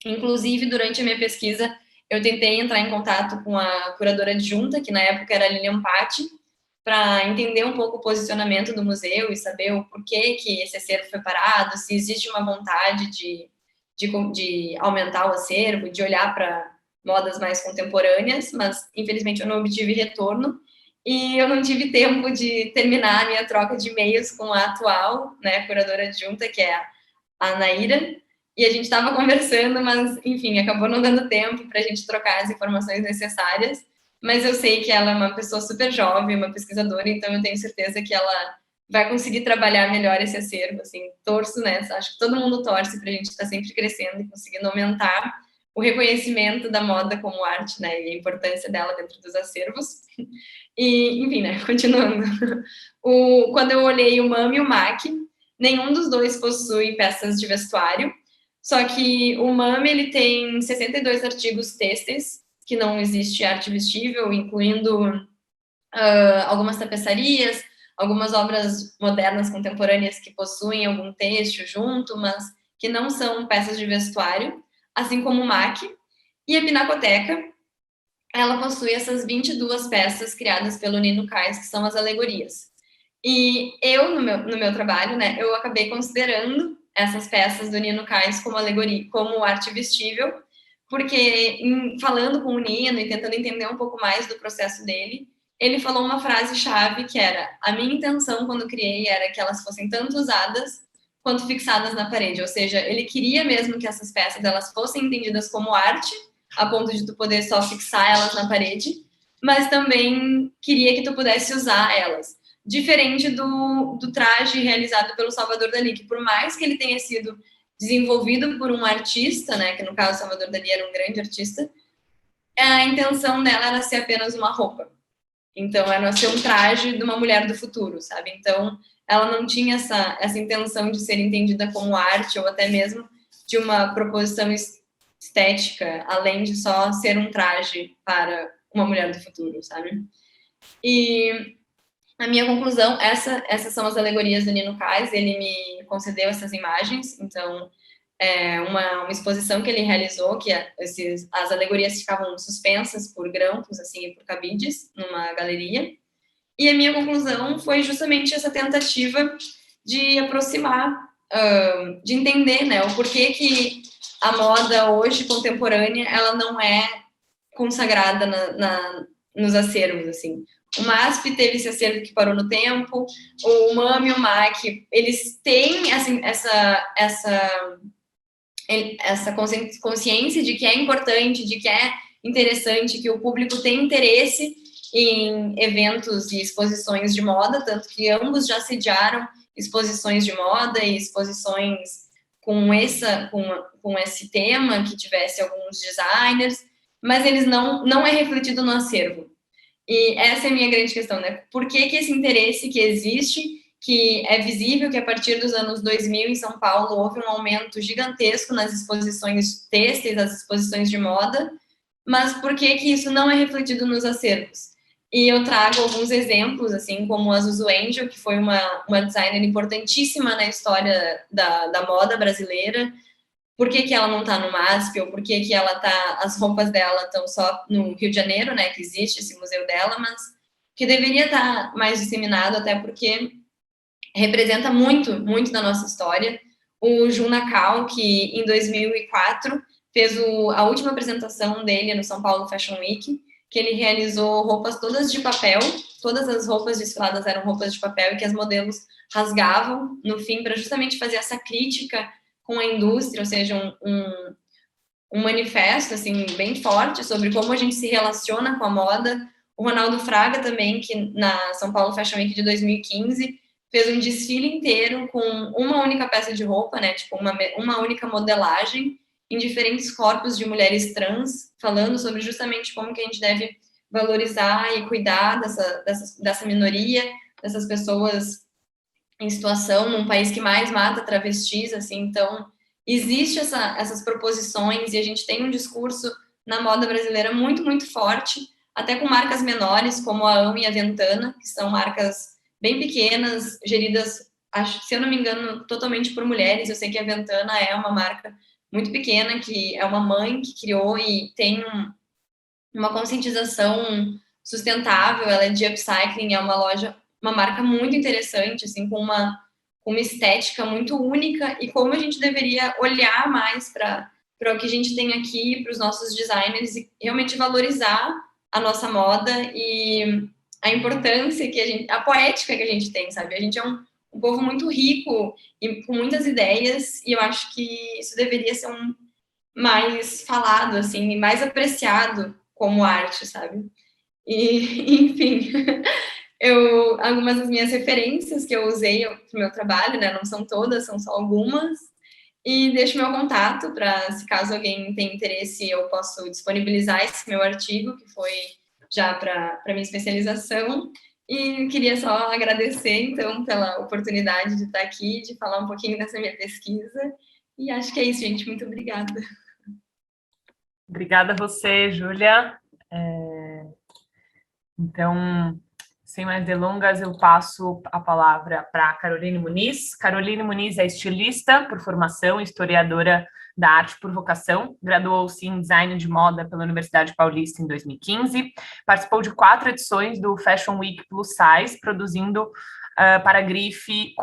Inclusive, durante a minha pesquisa, eu tentei entrar em contato com a curadora adjunta, que na época era a Lilian Patti, para entender um pouco o posicionamento do museu e saber o porquê que esse acervo foi parado, se existe uma vontade de aumentar o acervo, de olhar para modas mais contemporâneas, mas infelizmente eu não obtive retorno e eu não tive tempo de terminar a minha troca de e-mails com a atual, né, curadora adjunta, que é a Naira, e a gente estava conversando, mas, enfim, acabou não dando tempo para a gente trocar as informações necessárias, mas eu sei que ela é uma pessoa super jovem, uma pesquisadora, então eu tenho certeza que ela vai conseguir trabalhar melhor esse acervo, assim, torço, né, acho que todo mundo torce para a gente estar sempre crescendo e conseguindo aumentar o reconhecimento da moda como arte, né, e a importância dela dentro dos acervos. E, enfim, né, continuando. Quando eu olhei o MAM e o MAC, nenhum dos dois possui peças de vestuário, só que o MAM, ele tem 62 artigos têxteis, que não existe arte vestível, incluindo algumas tapeçarias, algumas obras modernas contemporâneas que possuem algum têxtil junto, mas que não são peças de vestuário, assim como o MAC. E a Pinacoteca, ela possui essas 22 peças criadas pelo Nino Kais, que são as alegorias. E eu, no meu trabalho, né, eu acabei considerando essas peças do Nino Kais como alegoria, como arte vestível, porque falando com o Nino e tentando entender um pouco mais do processo dele, ele falou uma frase-chave que era: a minha intenção quando criei era que elas fossem tanto usadas quanto fixadas na parede, ou seja, ele queria mesmo que essas peças elas fossem entendidas como arte, a ponto de tu poder só fixar elas na parede, mas também queria que tu pudesse usar elas. Diferente do traje realizado pelo Salvador Dalí, que por mais que ele tenha sido desenvolvido por um artista, né, que no caso Salvador Dalí era um grande artista, a intenção dela era ser apenas uma roupa. Então, era ser um traje de uma mulher do futuro, sabe? Então, ela não tinha essa intenção de ser entendida como arte ou até mesmo de uma proposição estética, além de só ser um traje para uma mulher do futuro, sabe? E a minha conclusão, essas são as alegorias do Nino Kais, ele me concedeu essas imagens, então é uma exposição que ele realizou, que as alegorias ficavam suspensas por grampos, assim, por cabides, numa galeria, e a minha conclusão foi justamente essa tentativa de aproximar, de entender, né, o porquê que a moda hoje contemporânea, ela não é consagrada nos acervos, assim. O MASP teve esse acervo que parou no tempo, o MAM e o MAC, eles têm, assim, essa consciência de que é importante, de que é interessante, que o público tem interesse em eventos e exposições de moda, tanto que ambos já sediaram exposições de moda e exposições com esse tema, que tivesse alguns designers, mas eles não é refletido no acervo. E essa é a minha grande questão, né? Por que esse interesse que existe, que é visível que a partir dos anos 2000 em São Paulo houve um aumento gigantesco nas exposições têxteis, nas exposições de moda, mas por que isso não é refletido nos acervos? E eu trago alguns exemplos, assim, como a Zuzu Angel, que foi uma designer importantíssima na história da moda brasileira. Por que ela não está no MASP, ou por que as roupas dela estão só no Rio de Janeiro, né, que existe esse museu dela, mas que deveria estar mais disseminado, até porque representa muito, muito da nossa história. O Jun Nakao, que em 2004 fez a última apresentação dele no São Paulo Fashion Week, que ele realizou roupas todas de papel, todas as roupas desfiladas eram roupas de papel e que as modelos rasgavam no fim para justamente fazer essa crítica com a indústria, ou seja, um manifesto, assim, bem forte sobre como a gente se relaciona com a moda. O Ronaldo Fraga também, que na São Paulo Fashion Week de 2015, fez um desfile inteiro com uma única peça de roupa, né, tipo, uma única modelagem em diferentes corpos de mulheres trans, falando sobre justamente como que a gente deve valorizar e cuidar dessa minoria, dessas pessoas em situação, num país que mais mata travestis, assim, então existe essas proposições e a gente tem um discurso na moda brasileira muito, muito forte, até com marcas menores, como a Amo e a Ventana, que são marcas bem pequenas, geridas, acho, se eu não me engano, totalmente por mulheres. Eu sei que a Ventana é uma marca muito pequena, que é uma mãe que criou e tem uma conscientização sustentável, ela é de upcycling, é uma loja, uma marca muito interessante, assim, com uma estética muito única, e como a gente deveria olhar mais para o que a gente tem aqui, para os nossos designers, e realmente valorizar a nossa moda e a importância que a poética que a gente tem, sabe? A gente é um povo muito rico e com muitas ideias, e eu acho que isso deveria ser mais falado, assim, e mais apreciado como arte, sabe? E, enfim, algumas das minhas referências que eu usei para o meu trabalho, né, não são todas, são só algumas, e deixo meu contato para, se caso alguém tenha interesse, eu posso disponibilizar esse meu artigo, que foi já para minha especialização, e queria só agradecer, então, pela oportunidade de estar aqui, de falar um pouquinho dessa minha pesquisa, e acho que é isso, gente, muito obrigada. Obrigada a você, Júlia. Então, sem mais delongas, eu passo a palavra para a Caroline Muniz. Caroline Muniz é estilista por formação, historiadora da arte por vocação, graduou-se em design de moda pela Universidade Paulista em 2015, participou de 4 edições do Fashion Week Plus Size, produzindo para a grife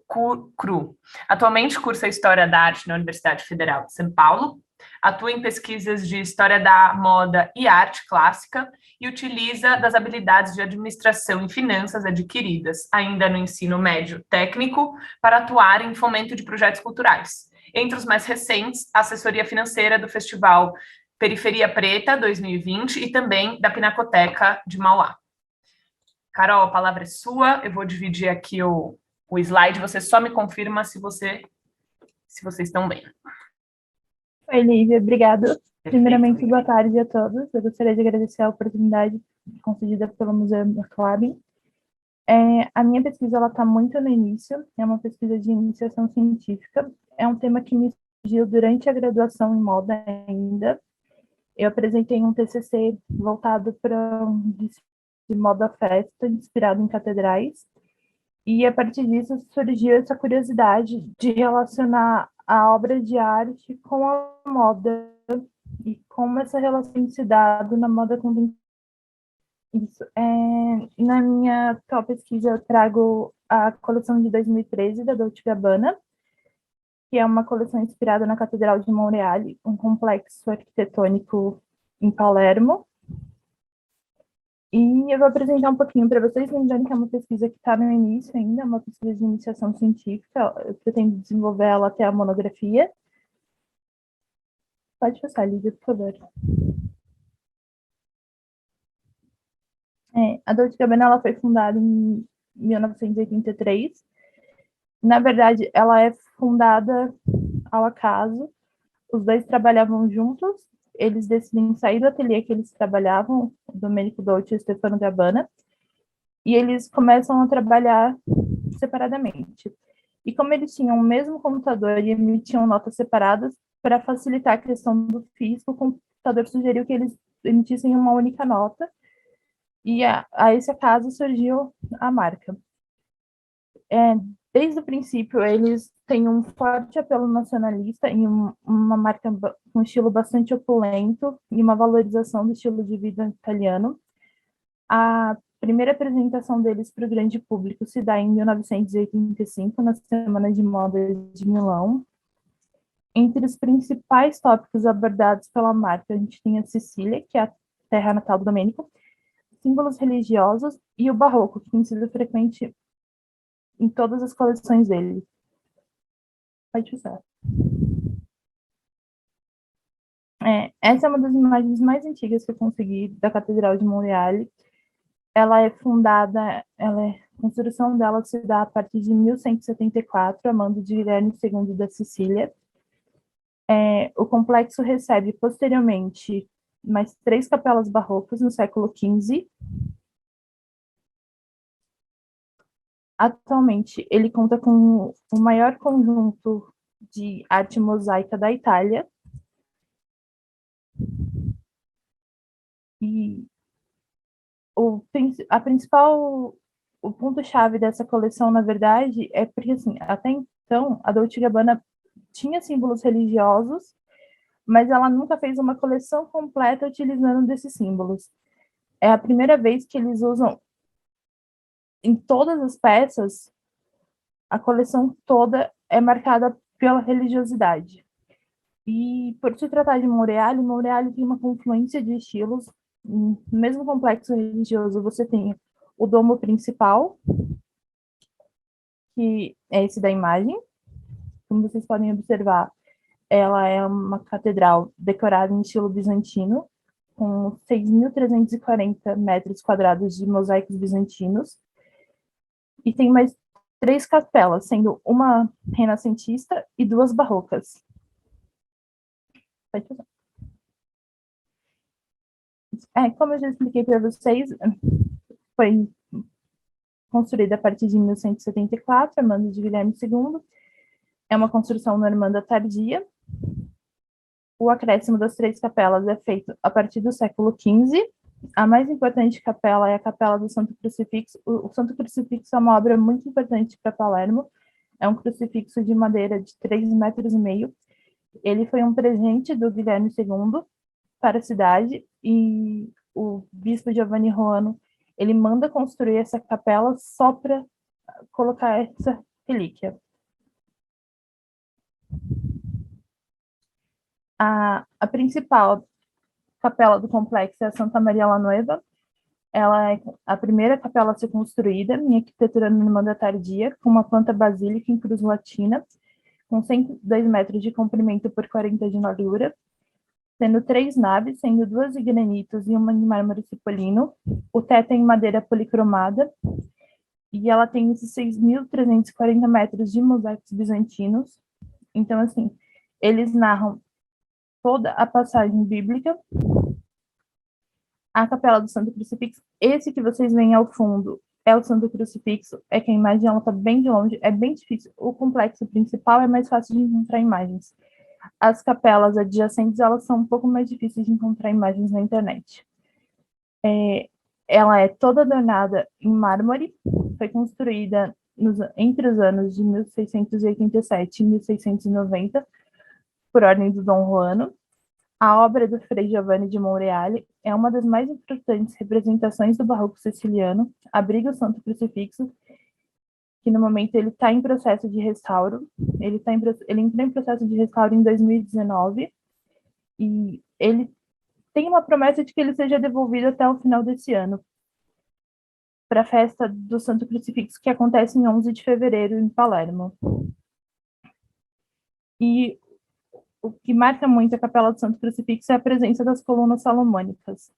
Cru. Atualmente cursa História da Arte na Universidade Federal de São Paulo, atua em pesquisas de História da Moda e Arte Clássica e utiliza das habilidades de administração e finanças adquiridas, ainda no ensino médio técnico, para atuar em fomento de projetos culturais. Entre os mais recentes, a assessoria financeira do Festival Periferia Preta 2020 e também da Pinacoteca de Mauá. Carol, a palavra é sua, eu vou dividir aqui o slide, você só me confirma se vocês estão bem. Oi, Lívia, obrigada. Primeiramente, boa tarde a todos. Eu gostaria de agradecer a oportunidade concedida pelo Museu McClabin. A minha pesquisa está muito no início, é uma pesquisa de iniciação científica, é um tema que me surgiu durante a graduação em moda ainda. Eu apresentei um TCC voltado para de moda festa, inspirado em catedrais, e a partir disso surgiu essa curiosidade de relacionar a obra de arte com a moda e como essa relação se dado na moda contemporânea. Isso. Na minha atual pesquisa, eu trago a coleção de 2013 da Dolce & Gabbana, que é uma coleção inspirada na Catedral de Monreale, um complexo arquitetônico em Palermo. E eu vou apresentar um pouquinho para vocês, lembrando que é uma pesquisa que está no início ainda, é uma pesquisa de iniciação científica, eu pretendo desenvolver ela até a monografia. Pode passar, Lívia, por favor. A Dolce & Gabbana ela foi fundada em 1983. Na verdade, ela é fundada ao acaso. Os dois trabalhavam juntos. Eles decidem sair do ateliê que eles trabalhavam, Domenico Dolce e Stefano Gabbana, e eles começam a trabalhar separadamente. E como eles tinham o mesmo computador e emitiam notas separadas, para facilitar a questão do físico, o computador sugeriu que eles emitissem uma única nota, e a esse acaso surgiu a marca. Desde o princípio, eles têm um forte apelo nacionalista e uma marca com um estilo bastante opulento e uma valorização do estilo de vida italiano. A primeira apresentação deles para o grande público se dá em 1985, na Semana de Moda de Milão. Entre os principais tópicos abordados pela marca, a gente tem a Sicília, que é a terra natal do Domenico, símbolos religiosos e o barroco, que tem sido frequente em todas as coleções dele. Pode usar. Essa é uma das imagens mais antigas que eu consegui da Catedral de Monreale. Ela é fundada, a construção dela se dá a partir de 1174, a mando de Guilherme II da Sicília. O complexo recebe, posteriormente, mais 3 capelas barrocas no século XV. atualmente, ele conta com o maior conjunto de arte mosaica da Itália. E a principal, o ponto-chave dessa coleção, na verdade, é porque, assim, até então, a Dolce & Gabbana tinha símbolos religiosos, mas ela nunca fez uma coleção completa utilizando desses símbolos. É a primeira vez que eles usam, em todas as peças, a coleção toda é marcada pela religiosidade. E por se tratar de Monreale tem uma confluência de estilos. No mesmo complexo religioso, você tem o domo principal, que é esse da imagem. Como vocês podem observar, ela é uma catedral decorada em estilo bizantino, com 6.340 metros quadrados de mosaicos bizantinos. E tem mais 3 capelas, sendo uma renascentista e 2 barrocas. Pode fazer. Como eu já expliquei para vocês, foi construída a partir de 1174, a mando de Guilherme II. É uma construção normanda tardia. O acréscimo das 3 capelas é feito a partir do século XV. A mais importante capela é a Capela do Santo Crucifixo. O Santo Crucifixo é uma obra muito importante para Palermo. É um crucifixo de madeira de 3,5 metros. Ele foi um presente do Guilherme II para a cidade, e o bispo Giovanni Roano, ele manda construir essa capela só para colocar essa relíquia. A principal capela do complexo é a Santa Maria la Nueva. Ela é a primeira capela a ser construída em arquitetura normanda tardia, com uma planta basílica em cruz latina, com 102 metros de comprimento por 40 de largura, tendo 3 naves, sendo 2 de granitos e uma de mármore cipolino. O teto é em madeira policromada, e ela tem esses 6.340 metros de mosaicos bizantinos. Então, assim, eles narram toda a passagem bíblica. A Capela do Santo Crucifixo, esse que vocês veem ao fundo, é o Santo Crucifixo, é que a imagem ela está bem de longe, é bem difícil. O complexo principal é mais fácil de encontrar imagens. As capelas adjacentes, elas são um pouco mais difíceis de encontrar imagens na internet. Ela é toda adornada em mármore, foi construída entre os anos de 1687 e 1690, por ordem do Dom Juano. A obra do Frei Giovanni de Monreale é uma das mais importantes representações do barroco siciliano, abriga o Santo Crucifixo, que no momento ele está em processo de restauro. Ele entrou em processo de restauro em 2019, e ele tem uma promessa de que ele seja devolvido até o final desse ano, para a festa do Santo Crucifixo, que acontece em 11 de fevereiro, em Palermo. E o que marca muito a Capela do Santo Crucifixo é a presença das colunas salomônicas.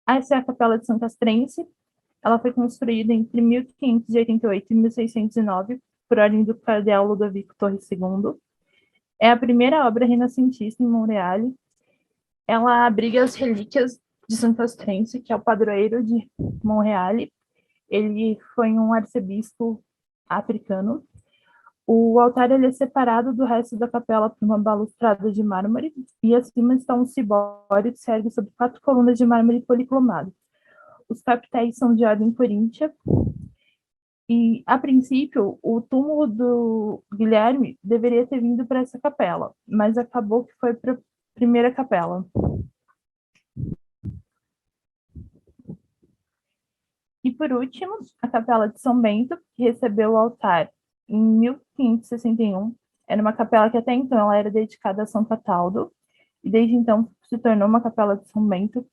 Essa é a Capela de São Castrense. Ela foi construída entre 1588 e 1609, por ordem do cardeal Ludovico Torres II. É a primeira obra renascentista em Monreale. Ela abriga as relíquias de São Castrense, que é o padroeiro de Monreale. Ele foi um arcebispo africano. O altar ele é separado do resto da capela por uma balustrada de mármore, e acima está um cibório que serve sobre 4 colunas de mármore policromado. Os capitéis são de ordem coríntia, e, a princípio, o túmulo do Guilherme deveria ter vindo para essa capela, mas acabou que foi para a primeira capela. E, por último, a Capela de São Bento, que recebeu o altar em 1561, era uma capela que até então ela era dedicada a São Cataldo, e desde então se tornou uma capela de São Bento.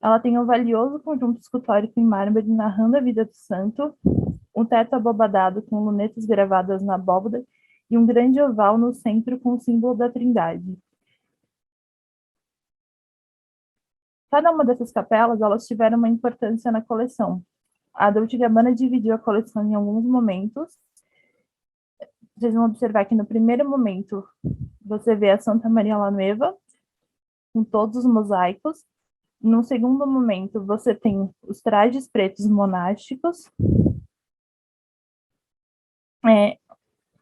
Ela tem um valioso conjunto escultórico em mármore narrando a vida do santo, um teto abobadado com lunetas gravadas na abóbada e um grande oval no centro com o símbolo da Trindade. Cada uma dessas capelas, elas tiveram uma importância na coleção. A Dolce & Gabbana dividiu a coleção em alguns momentos. Vocês vão observar que no primeiro momento você vê a Santa Maria la Nueva, com todos os mosaicos. No segundo momento, você tem os trajes pretos monásticos.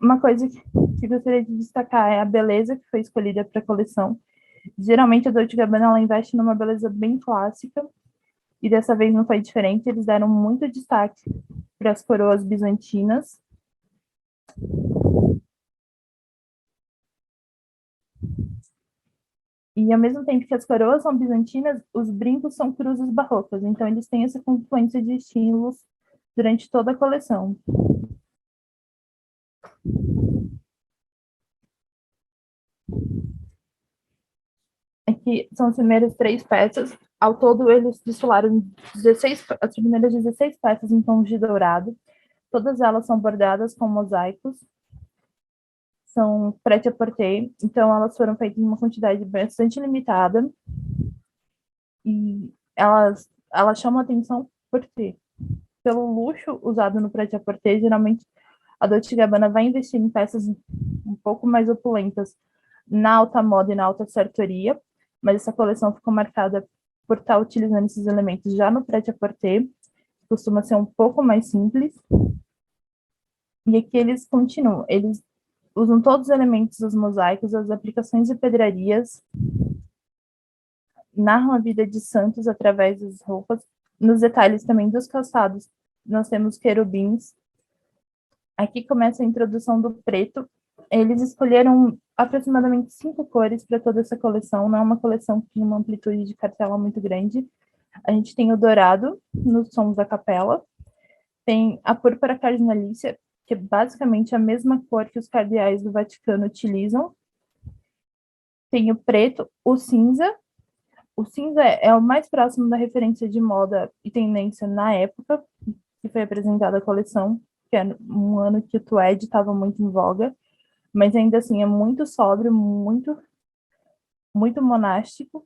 Uma coisa que gostaria de destacar é a beleza que foi escolhida para a coleção. Geralmente, a Dolce & Gabbana ela investe numa beleza bem clássica, e dessa vez não foi diferente. Eles deram muito destaque para as coroas bizantinas. E ao mesmo tempo que as coroas são bizantinas, os brincos são cruzes barrocas. Então, eles têm essa confluência de estilos durante toda a coleção. Aqui são as primeiras 3 peças. Ao todo, eles desfilaram as primeiras 16 peças em tons de dourado. Todas elas são bordadas com mosaicos. São prêt-à-porter, então elas foram feitas em uma quantidade bastante limitada. E elas chamam a atenção por quê? Pelo luxo usado no prêt-à-porter. Geralmente, a Dolce & Gabbana vai investir em peças um pouco mais opulentas na alta moda e na alta sartoria, mas essa coleção ficou marcada por estar utilizando esses elementos já no prêt-à-porter, costuma ser um pouco mais simples. E aqui eles continuam, eles usam todos os elementos dos mosaicos, as aplicações de pedrarias, narram a vida de santos através das roupas. Nos detalhes também dos calçados, nós temos querubins. Aqui começa a introdução do preto. Eles escolheram aproximadamente 5 cores para toda essa coleção. Não é uma coleção que tem uma amplitude de cartela muito grande. A gente tem o dourado nos tons da capela. Tem a púrpura cardinalícia, que é basicamente a mesma cor que os cardeais do Vaticano utilizam. Tem o preto, o cinza. O cinza é o mais próximo da referência de moda e tendência na época que foi apresentada a coleção, que é um ano que o Tweed estava muito em voga, mas ainda assim é muito sóbrio, muito, muito monástico,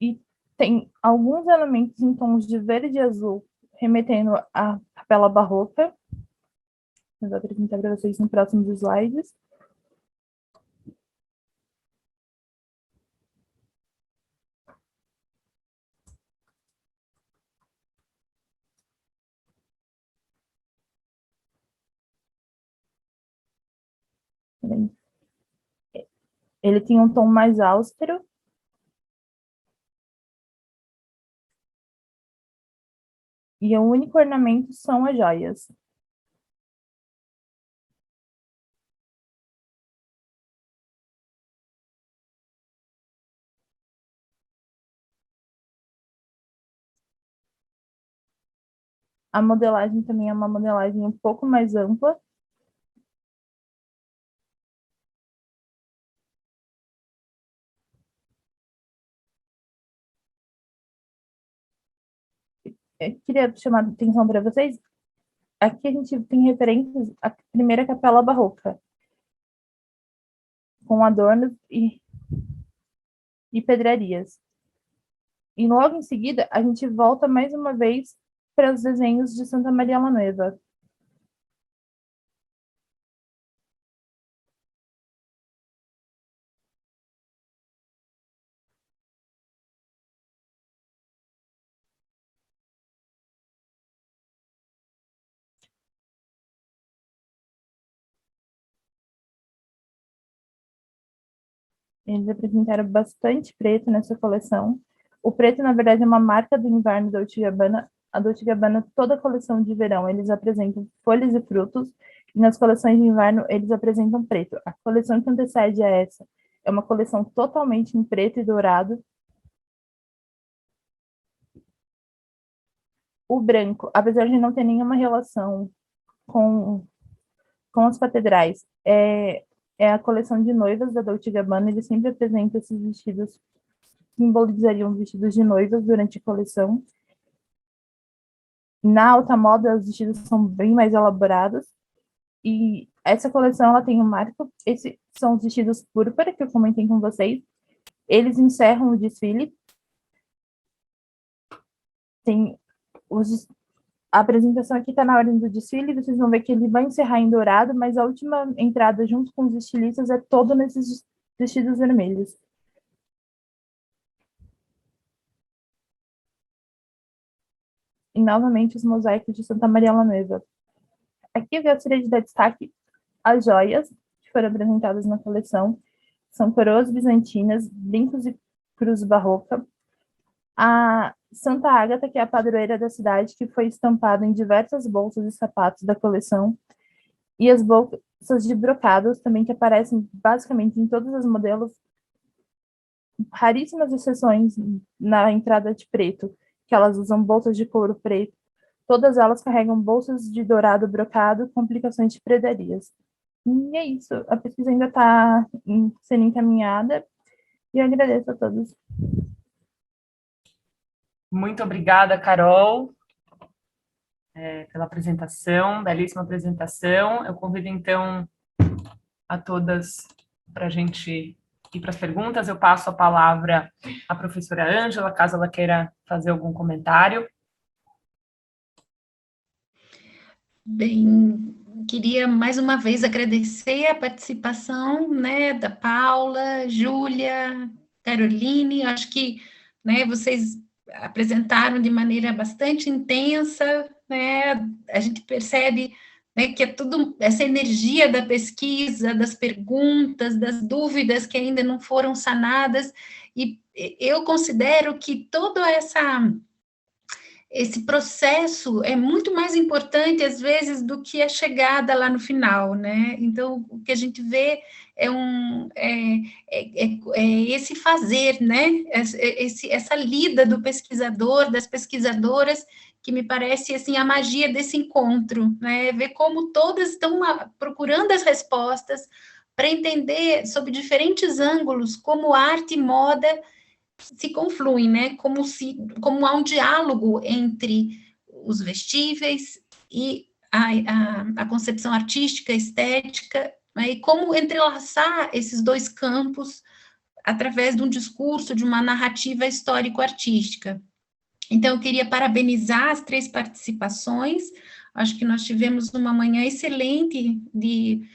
e tem alguns elementos em tons de verde e azul, remetendo à capela barroca. Eu vou apresentar para vocês nos próximos slides. Ele tem um tom mais austero. E o único ornamento são as joias. A modelagem também é uma modelagem um pouco mais ampla. Eu queria chamar a atenção para vocês. Aqui a gente tem referências à primeira capela barroca, com adornos e pedrarias. E logo em seguida, a gente volta mais uma vez para os desenhos de Santa Maria la Nueva. Eles apresentaram bastante preto nessa coleção. O preto, na verdade, é uma marca do inverno da Dolce & Gabbana. A Dolce & Gabbana, toda a coleção de verão, eles apresentam folhas e frutos, e nas coleções de inverno, eles apresentam preto. A coleção que antecede a essa é uma coleção totalmente em preto e dourado. O branco, apesar de não ter nenhuma relação com as catedrais, é a coleção de noivas da Dolce & Gabbana. Ele sempre apresenta esses vestidos que simbolizariam vestidos de noivas durante a coleção. Na alta moda, os vestidos são bem mais elaborados. E essa coleção, ela tem um marco. Esses são os vestidos púrpura, que eu comentei com vocês. Eles encerram o desfile. Tem a apresentação aqui está na ordem do desfile. Vocês vão ver que ele vai encerrar em dourado, mas a última entrada junto com os estilistas é toda nesses vestidos vermelhos. e novamente os mosaicos de Santa Maria la Neuva. Aqui eu gostaria de dar destaque às joias que foram apresentadas na coleção. São coroas bizantinas, brincos e cruz barroca. A Santa Ágata, que é a padroeira da cidade, que foi estampada em diversas bolsas e sapatos da coleção. E as bolsas de brocados também, que aparecem basicamente em todos os modelos. Raríssimas exceções na entrada de preto, que elas usam bolsas de couro preto. Todas elas carregam bolsas de dourado brocado com aplicações de predarias. E é isso, a pesquisa ainda está sendo encaminhada e eu agradeço a todos. Muito obrigada, Carol, pela apresentação, belíssima apresentação. Eu convido, então, a todas para a gente ir para as perguntas. Eu passo a palavra à professora Ângela, caso ela queira fazer algum comentário. Bem, queria mais uma vez agradecer a participação, né, da Paula, Júlia, Caroline. Acho que, né, vocês apresentaram de maneira bastante intensa, né, a gente percebe, né, que é tudo essa energia da pesquisa, das perguntas, das dúvidas que ainda não foram sanadas, e eu considero que todo esse processo é muito mais importante, às vezes, do que a chegada lá no final, né? Então, o que a gente vê é esse fazer, né? Essa lida do pesquisador, das pesquisadoras, que me parece, assim, a magia desse encontro, né? Ver como todas estão procurando as respostas para entender, sob diferentes ângulos, como arte e moda se confluem, né? Como há um diálogo entre os vestíveis e a concepção artística, estética, né? E como entrelaçar esses dois campos através de um discurso, de uma narrativa histórico-artística. Então, eu queria parabenizar as 3 participações. Acho que nós tivemos uma manhã excelente de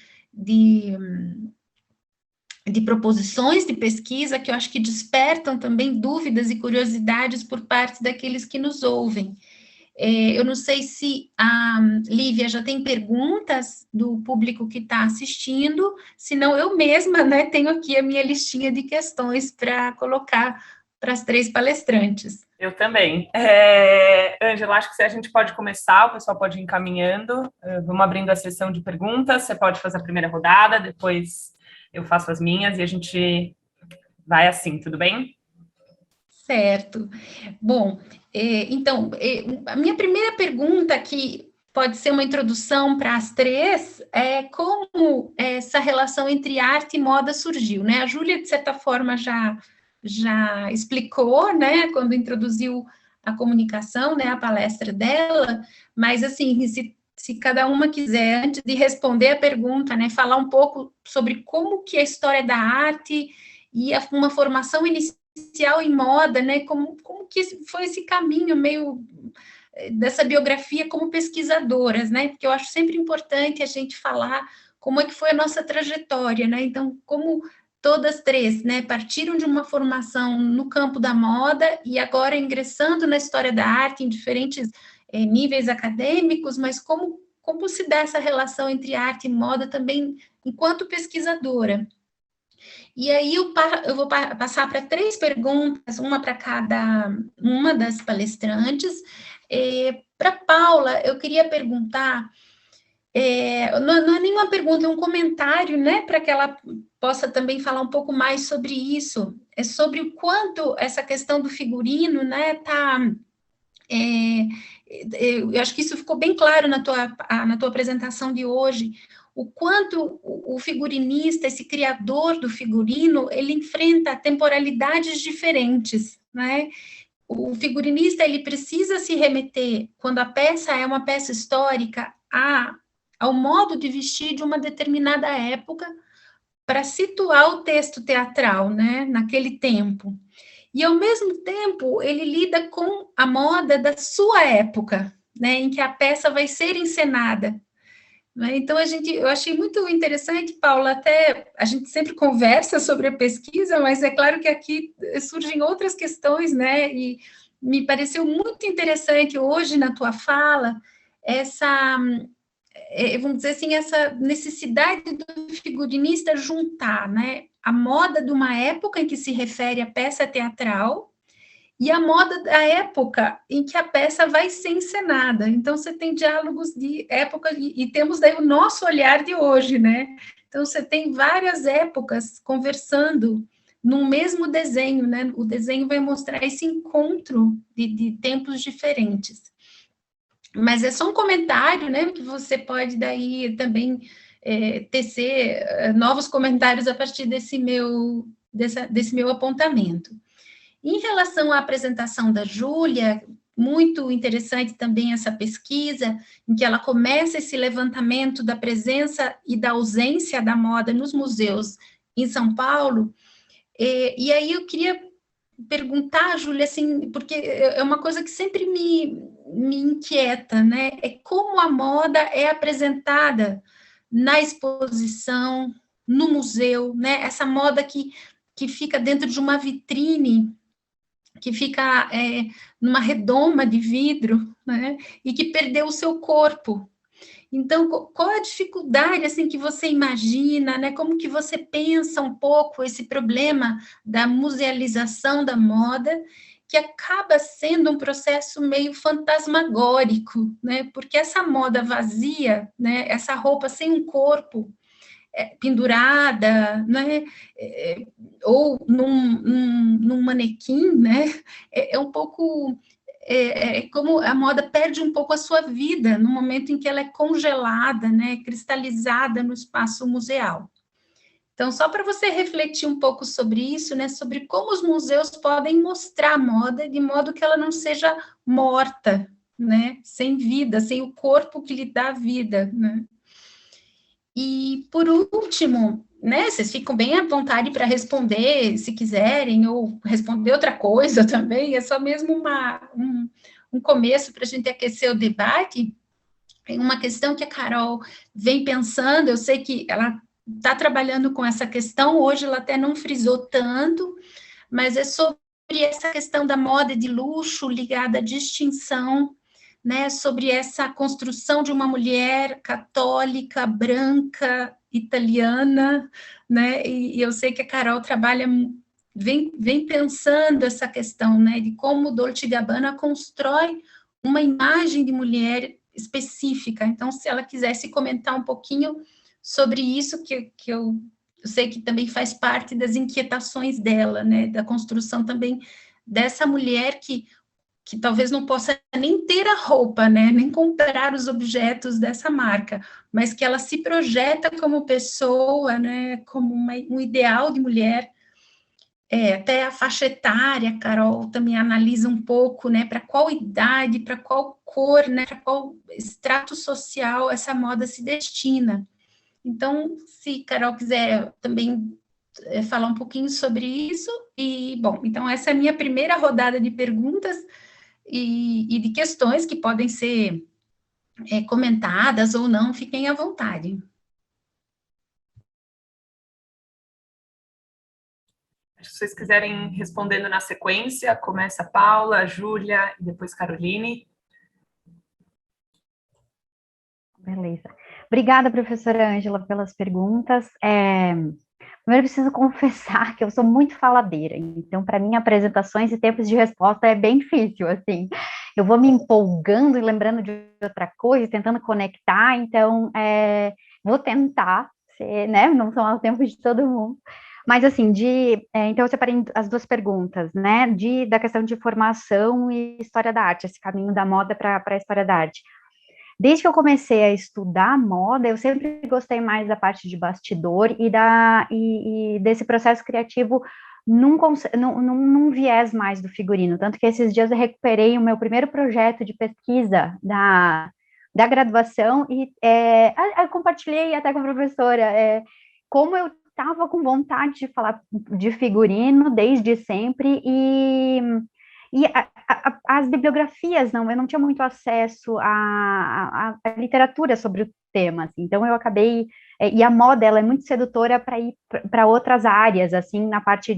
proposições de pesquisa que eu acho que despertam também dúvidas e curiosidades por parte daqueles que nos ouvem. Eu não sei se a Lívia já tem perguntas do público que está assistindo, senão eu mesma, né, tenho aqui a minha listinha de questões para colocar para as 3 palestrantes. Eu também. Ângela, acho que a gente pode começar, o pessoal pode ir encaminhando. Vamos abrindo a sessão de perguntas, você pode fazer a primeira rodada, depois eu faço as minhas e a gente vai assim, tudo bem? Certo. Bom, então, a minha primeira pergunta, que pode ser uma introdução para as 3, é como essa relação entre arte e moda surgiu, né? A Júlia, de certa forma, já explicou, né, quando introduziu a comunicação, né, a palestra dela, mas, assim, se cada uma quiser, antes de responder a pergunta, né, falar um pouco sobre como que a história da arte e uma formação inicial em moda, né, como que foi esse caminho meio dessa biografia como pesquisadoras, né, porque eu acho sempre importante a gente falar como é que foi a nossa trajetória, né, então, como todas 3, né, partiram de uma formação no campo da moda e agora ingressando na história da arte em diferentes níveis acadêmicos, mas como se dá essa relação entre arte e moda também enquanto pesquisadora. E aí eu vou passar para 3 perguntas, uma para cada uma das palestrantes. Para Paula, eu queria perguntar, não é nenhuma pergunta, é um comentário, né, para que ela possa também falar um pouco mais sobre isso, sobre o quanto essa questão do figurino, né, eu acho que isso ficou bem claro na tua apresentação de hoje, o quanto o figurinista, esse criador do figurino, ele enfrenta temporalidades diferentes, né? O figurinista, ele precisa se remeter, quando a peça é uma peça histórica, ao modo de vestir de uma determinada época, para situar o texto teatral, né, naquele tempo. E, ao mesmo tempo, ele lida com a moda da sua época, né, em que a peça vai ser encenada. Né? Então, eu achei muito interessante, Paula, até a gente sempre conversa sobre a pesquisa, mas é claro que aqui surgem outras questões, né, e me pareceu muito interessante hoje na tua fala, essa, vamos dizer assim, essa necessidade do figurinista juntar, né, a moda de uma época em que se refere à peça teatral e a moda da época em que a peça vai ser encenada. Então, você tem diálogos de época e temos daí o nosso olhar de hoje, né? Então, você tem várias épocas conversando num mesmo desenho, né? O desenho vai mostrar esse encontro de tempos diferentes. Mas é só um comentário, né? Que você pode daí também tecer novos comentários a partir desse meu apontamento. Em relação à apresentação da Júlia, muito interessante também essa pesquisa, em que ela começa esse levantamento da presença e da ausência da moda nos museus em São Paulo, e aí eu queria perguntar, Júlia, assim, porque é uma coisa que sempre me inquieta, né? É como a moda é apresentada na exposição, no museu, né? Essa moda que fica dentro de uma vitrine, que fica numa redoma de vidro, né? E que perdeu o seu corpo. Então, qual a dificuldade assim que você imagina, né? Como que você pensa um pouco esse problema da musealização da moda, que acaba sendo um processo meio fantasmagórico, né? Porque essa moda vazia, né? Essa roupa sem um corpo pendurada, né? Ou num manequim, né? É um pouco como a moda perde um pouco a sua vida no momento em que ela é congelada, né, cristalizada no espaço museal. Então, só para você refletir um pouco sobre isso, né, sobre como os museus podem mostrar a moda de modo que ela não seja morta, né, sem vida, sem o corpo que lhe dá vida, né. E, por último, né, vocês ficam bem à vontade para responder, se quiserem, ou responder outra coisa também, é só mesmo um começo para a gente aquecer o debate. Tem uma questão que a Carol vem pensando, eu sei que ela está trabalhando com essa questão, hoje ela até não frisou tanto, mas é sobre essa questão da moda de luxo ligada à distinção, né, sobre essa construção de uma mulher católica, branca, italiana, né, e eu sei que a Carol vem pensando essa questão, né, de como Dolce & Gabbana constrói uma imagem de mulher específica. Então, se ela quisesse comentar um pouquinho sobre isso, que eu sei que também faz parte das inquietações dela, né, da construção também dessa mulher que talvez não possa nem ter a roupa, né, nem comprar os objetos dessa marca, mas que ela se projeta como pessoa, né, como um ideal de mulher, até a faixa etária, a Carol também analisa um pouco, né, para qual idade, para qual cor, né, para qual extrato social essa moda se destina. Então, se Carol quiser também falar um pouquinho sobre isso, e, bom, então essa é a minha primeira rodada de perguntas, e de questões que podem ser comentadas ou não, fiquem à vontade. Se vocês quiserem respondendo na sequência, começa a Paula, a Júlia e depois Caroline. Beleza. Obrigada, professora Ângela, pelas perguntas. Primeiro, preciso confessar que eu sou muito faladeira, então, para mim, apresentações e tempos de resposta é bem difícil, assim. Eu vou me empolgando e lembrando de outra coisa, tentando conectar, então, vou tentar, né, não são os tempos de todo mundo, mas, assim, então, eu separei as duas perguntas, né, da questão de formação e história da arte, esse caminho da moda para a história da arte. Desde que eu comecei a estudar moda, eu sempre gostei mais da parte de bastidor e desse processo criativo num viés mais do figurino. Tanto que esses dias eu recuperei o meu primeiro projeto de pesquisa da graduação e eu compartilhei até com a professora como eu estava com vontade de falar de figurino desde sempre e as bibliografias, eu não tinha muito acesso à literatura sobre o tema, assim, então eu acabei, e a moda, ela é muito sedutora para ir para outras áreas, assim, na parte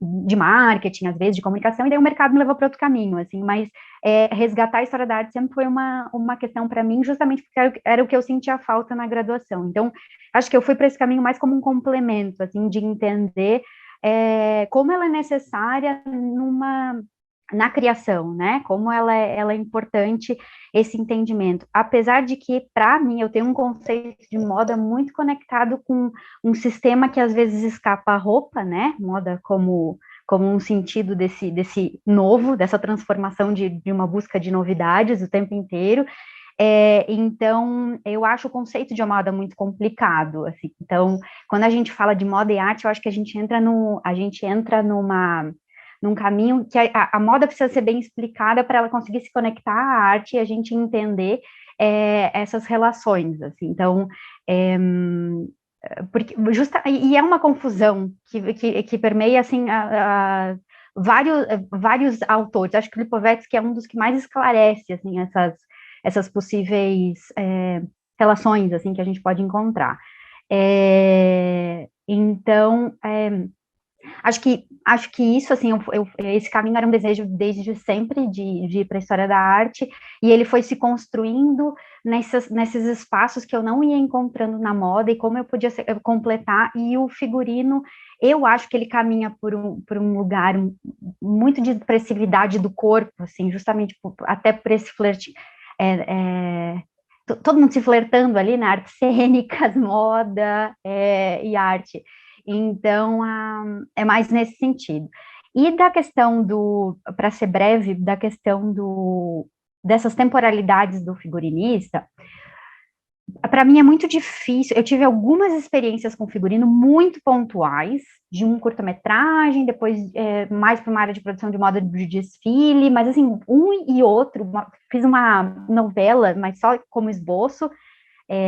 de marketing, às vezes, de comunicação, e daí o mercado me levou para outro caminho, assim, mas resgatar a história da arte sempre foi uma questão para mim, justamente porque era o que eu sentia falta na graduação. Então, acho que eu fui para esse caminho mais como um complemento, assim, de entender como ela é necessária na criação, né? Como ela é importante esse entendimento. Apesar de que, para mim, eu tenho um conceito de moda muito conectado com um sistema que às vezes escapa à roupa, né? Moda como um sentido desse novo, dessa transformação de uma busca de novidades o tempo inteiro. Então, eu acho o conceito de moda muito complicado, assim. Então, quando a gente fala de moda e arte, eu acho que a gente entra num caminho que a moda precisa ser bem explicada para ela conseguir se conectar à arte e a gente entender essas relações, assim. Então, e é uma confusão que permeia, assim, vários autores. Acho que o Lipovetsky é um dos que mais esclarece, assim, essas possíveis relações, assim, que a gente pode encontrar. Então, acho que isso, assim, esse caminho era um desejo desde sempre de ir para a história da arte, e ele foi se construindo nesses espaços que eu não ia encontrando na moda, e como eu podia completar, e o figurino, eu acho que ele caminha por um lugar muito de expressividade do corpo, assim, justamente até por esse flerte, todo mundo se flertando ali na artes cênicas, moda e arte. Então, é mais nesse sentido. E da questão para ser breve, da questão dessas temporalidades do figurinista, para mim é muito difícil. Eu tive algumas experiências com figurino muito pontuais, de um curta-metragem, depois mais para uma área de produção de moda de desfile, mas assim, um e outro. Fiz uma novela, mas só como esboço,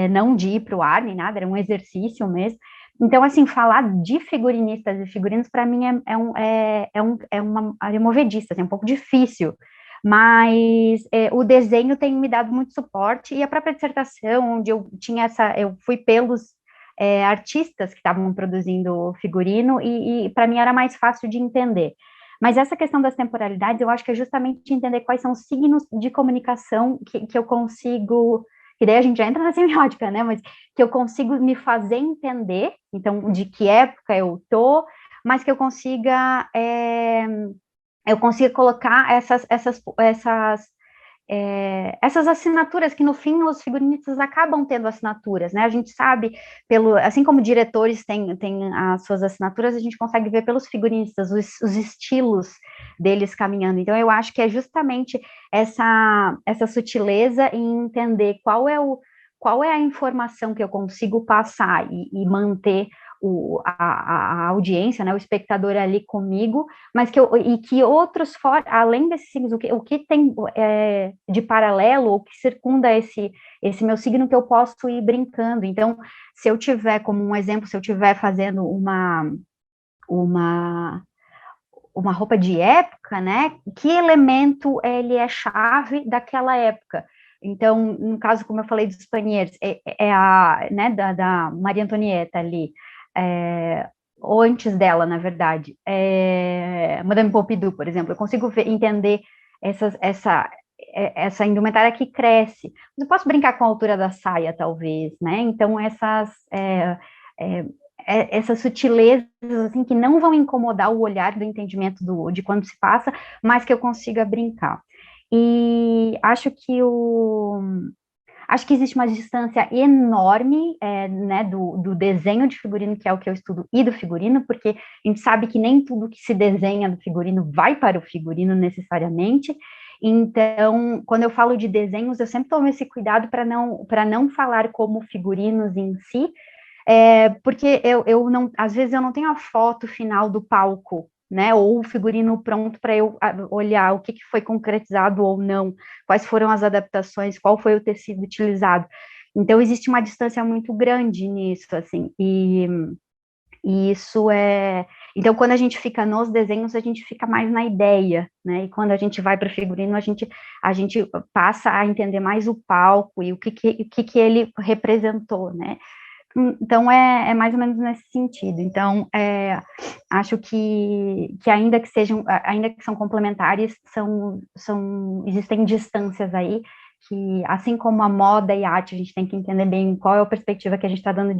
não de ir para o ar nem nada, era um exercício mesmo. Então, assim, falar de figurinistas e figurinos, para mim, é uma área movediça, assim, é um pouco difícil, mas o desenho tem me dado muito suporte, e a própria dissertação, onde eu fui pelos artistas que estavam produzindo figurino, e para mim era mais fácil de entender. Mas essa questão das temporalidades, eu acho que é justamente entender quais são os signos de comunicação que eu consigo, que daí a gente já entra na semiótica, né, mas que eu consigo me fazer entender, então, de que época eu tô, mas que eu consiga colocar essas assinaturas, que no fim os figurinistas acabam tendo assinaturas, né? A gente sabe, assim como diretores têm as suas assinaturas, a gente consegue ver pelos figurinistas os estilos deles caminhando. Então, eu acho que é justamente essa sutileza em entender qual é a informação que eu consigo passar e manter a audiência, né, o espectador ali comigo, mas que outros, além desses signos, o que tem de paralelo, ou que circunda esse meu signo, que eu posso ir brincando. Então, se eu tiver, como um exemplo, se eu tiver fazendo uma roupa de época, né, que elemento ele é chave daquela época? Então, no caso, como eu falei dos Paniers, né, da Maria Antonieta ali, ou antes dela, na verdade, Madame Pompidou, por exemplo, eu consigo entender essa indumentária que cresce. Mas eu posso brincar com a altura da saia, talvez, né? Então, essas sutilezas, assim, que não vão incomodar o olhar do entendimento de quando se passa, mas que eu consiga brincar. E acho que existe uma distância enorme, né, do desenho de figurino, que é o que eu estudo, e do figurino, porque a gente sabe que nem tudo que se desenha do figurino vai para o figurino necessariamente. Então, quando eu falo de desenhos, eu sempre tomo esse cuidado para não falar como figurinos em si, porque às vezes eu não tenho a foto final do palco, né, ou o figurino pronto para eu olhar o que foi concretizado ou não, quais foram as adaptações, qual foi o tecido utilizado. Então, existe uma distância muito grande nisso, assim, e isso Então, quando a gente fica nos desenhos, a gente fica mais na ideia, né, e quando a gente vai para o figurino, a gente passa a entender mais o palco e o que ele representou, né. Então, é mais ou menos nesse sentido. Então, acho que ainda que são complementares, existem distâncias aí, que assim como a moda e a arte, a gente tem que entender bem qual é a perspectiva que a gente está dando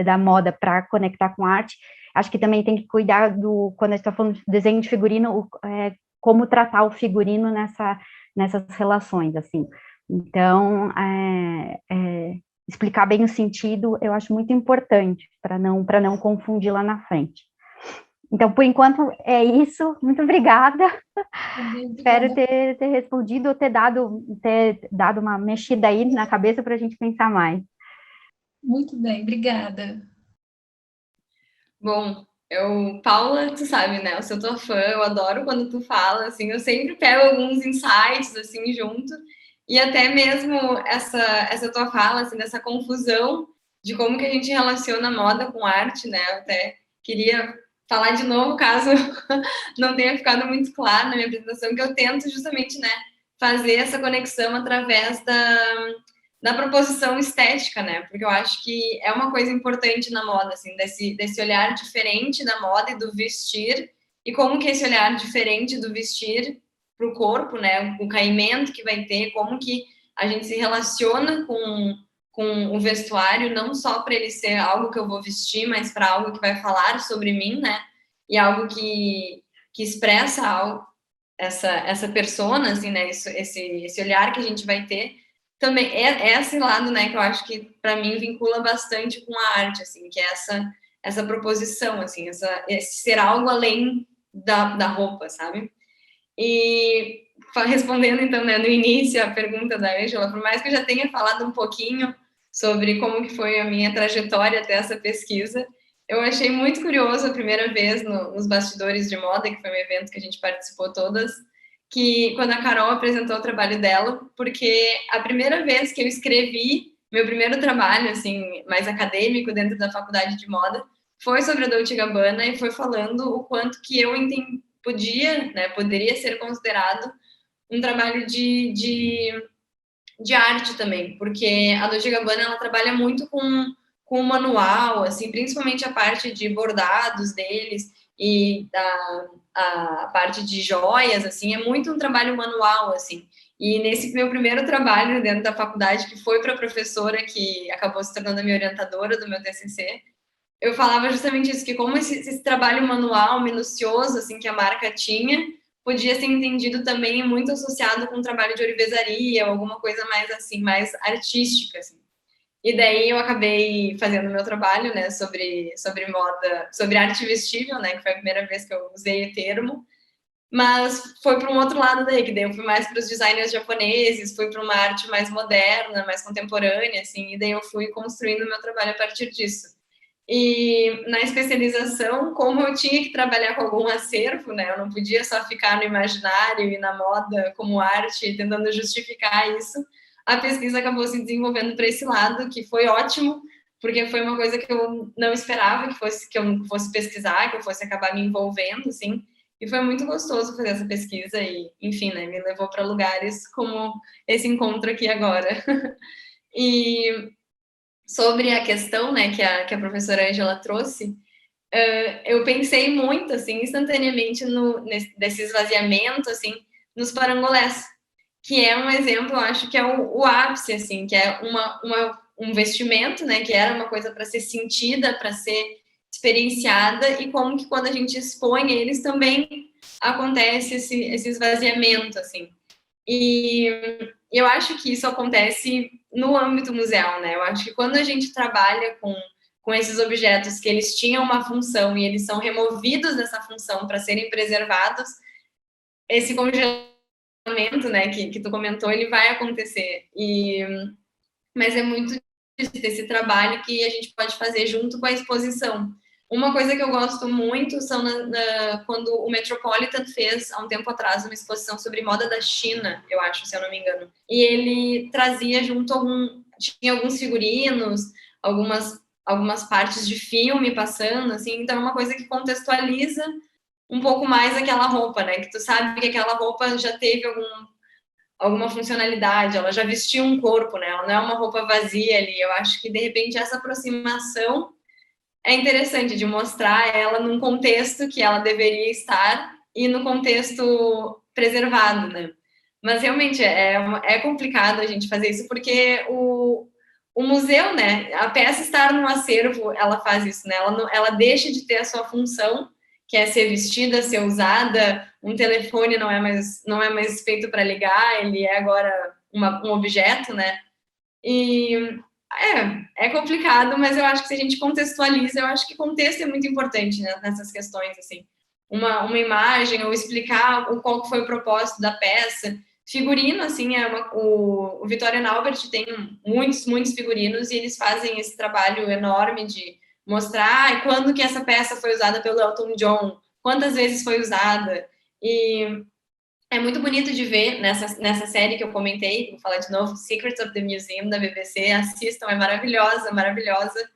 da moda para conectar com a arte, acho que também tem que cuidar quando a gente está falando de desenho de figurino, como tratar o figurino nessas relações, assim. Então, explicar bem o sentido, eu acho muito importante, para não confundir lá na frente. Então, por enquanto, é isso. Muito obrigada. Espero ter respondido ou ter dado uma mexida aí na cabeça para a gente pensar mais. Muito bem, obrigada. Bom, Paula, tu sabe, né? Eu sou tua fã, eu adoro quando tu fala, assim, eu sempre pego alguns insights, assim, junto, e até mesmo essa tua fala, assim, dessa confusão de como que a gente relaciona moda com arte, né? Eu até queria falar de novo, caso não tenha ficado muito claro na minha apresentação, que eu tento justamente, né, fazer essa conexão através da proposição estética, né? Porque eu acho que é uma coisa importante na moda, assim, desse olhar diferente da moda e do vestir, e como que esse olhar diferente do vestir para o corpo, né? O caimento que vai ter, como que a gente se relaciona com o vestuário, não só para ele ser algo que eu vou vestir, mas para algo que vai falar sobre mim, né? E algo que expressa algo, essa persona, assim, né? Esse olhar que a gente vai ter também é esse lado, né, que eu acho que para mim vincula bastante com a arte, assim, que é essa proposição, assim, esse ser algo além da roupa, sabe? E respondendo então, né, no início a pergunta da Ângela, por mais que eu já tenha falado um pouquinho sobre como que foi a minha trajetória até essa pesquisa, eu achei muito curioso a primeira vez nos bastidores de moda, que foi um evento que a gente participou todas, que quando a Carol apresentou o trabalho dela, porque a primeira vez que eu escrevi meu primeiro trabalho, assim, mais acadêmico dentro da faculdade de moda, foi sobre a Dolce & Gabbana e foi falando o quanto que eu poderia ser considerado um trabalho de arte também, porque a Dolce & Gabbana, ela trabalha muito com o manual, assim, principalmente a parte de bordados deles e a parte de joias, assim, é muito um trabalho manual, assim. E nesse meu primeiro trabalho dentro da faculdade, que foi para a professora que acabou se tornando a minha orientadora do meu TCC, eu falava justamente isso, que como esse trabalho manual, minucioso, assim, que a marca tinha, podia ser entendido também muito associado com o trabalho de ourivesaria, ou alguma coisa mais, assim, mais artística, assim. E daí eu acabei fazendo meu trabalho, né, sobre moda, sobre arte vestível, né, que foi a primeira vez que eu usei o termo, mas foi para um outro lado daí, que daí eu fui mais para os designers japoneses, fui para uma arte mais moderna, mais contemporânea, assim, e daí eu fui construindo o meu trabalho a partir disso. E na especialização, como eu tinha que trabalhar com algum acervo, né, eu não podia só ficar no imaginário e na moda como arte, tentando justificar isso, a pesquisa acabou se desenvolvendo para esse lado, que foi ótimo, porque foi uma coisa que eu não esperava que eu fosse pesquisar, que eu fosse acabar me envolvendo, assim, e foi muito gostoso fazer essa pesquisa e, enfim, né, me levou para lugares como esse encontro aqui agora. E sobre a questão, né, que a professora Ângela trouxe, eu pensei muito, assim, instantaneamente nesse esvaziamento, assim, nos parangolés, que é um exemplo, eu acho que é o ápice, assim, que é um vestimento, né, que era uma coisa para ser sentida, para ser experienciada, e como que quando a gente expõe eles também acontece esse esvaziamento, assim. E eu acho que isso acontece no âmbito museal, né? Eu acho que quando a gente trabalha com esses objetos que eles tinham uma função e eles são removidos dessa função para serem preservados, esse congelamento, né, que tu comentou, ele vai acontecer. Mas é muito desse trabalho que a gente pode fazer junto com a exposição. Uma coisa que eu gosto muito são quando o Metropolitan fez, há um tempo atrás, uma exposição sobre moda da China, eu acho, se eu não me engano. E ele trazia junto tinha alguns figurinos, algumas partes de filme passando, assim, então é uma coisa que contextualiza um pouco mais aquela roupa, né? Que tu sabe que aquela roupa já teve alguma funcionalidade, ela já vestiu um corpo, né? Ela não é uma roupa vazia ali. Eu acho que, de repente, essa aproximação é interessante de mostrar ela num contexto que ela deveria estar e no contexto preservado, né? Mas realmente é complicado a gente fazer isso porque o museu, né? A peça estar no acervo, ela faz isso, né? Ela deixa de ter a sua função, que é ser vestida, ser usada. Um telefone não é mais feito para ligar, ele é agora um objeto, né? E é complicado, mas eu acho que se a gente contextualiza, eu acho que contexto é muito importante, né, nessas questões, assim. Uma imagem, ou explicar qual foi o propósito da peça. Figurino, assim, o Vitória Naubert tem muitos figurinos e eles fazem esse trabalho enorme de mostrar quando que essa peça foi usada pelo Elton John, quantas vezes foi usada. E é muito bonito de ver nessa série que eu comentei, vou falar de novo, Secrets of the Museum, da BBC, assistam, é maravilhosa, maravilhosa.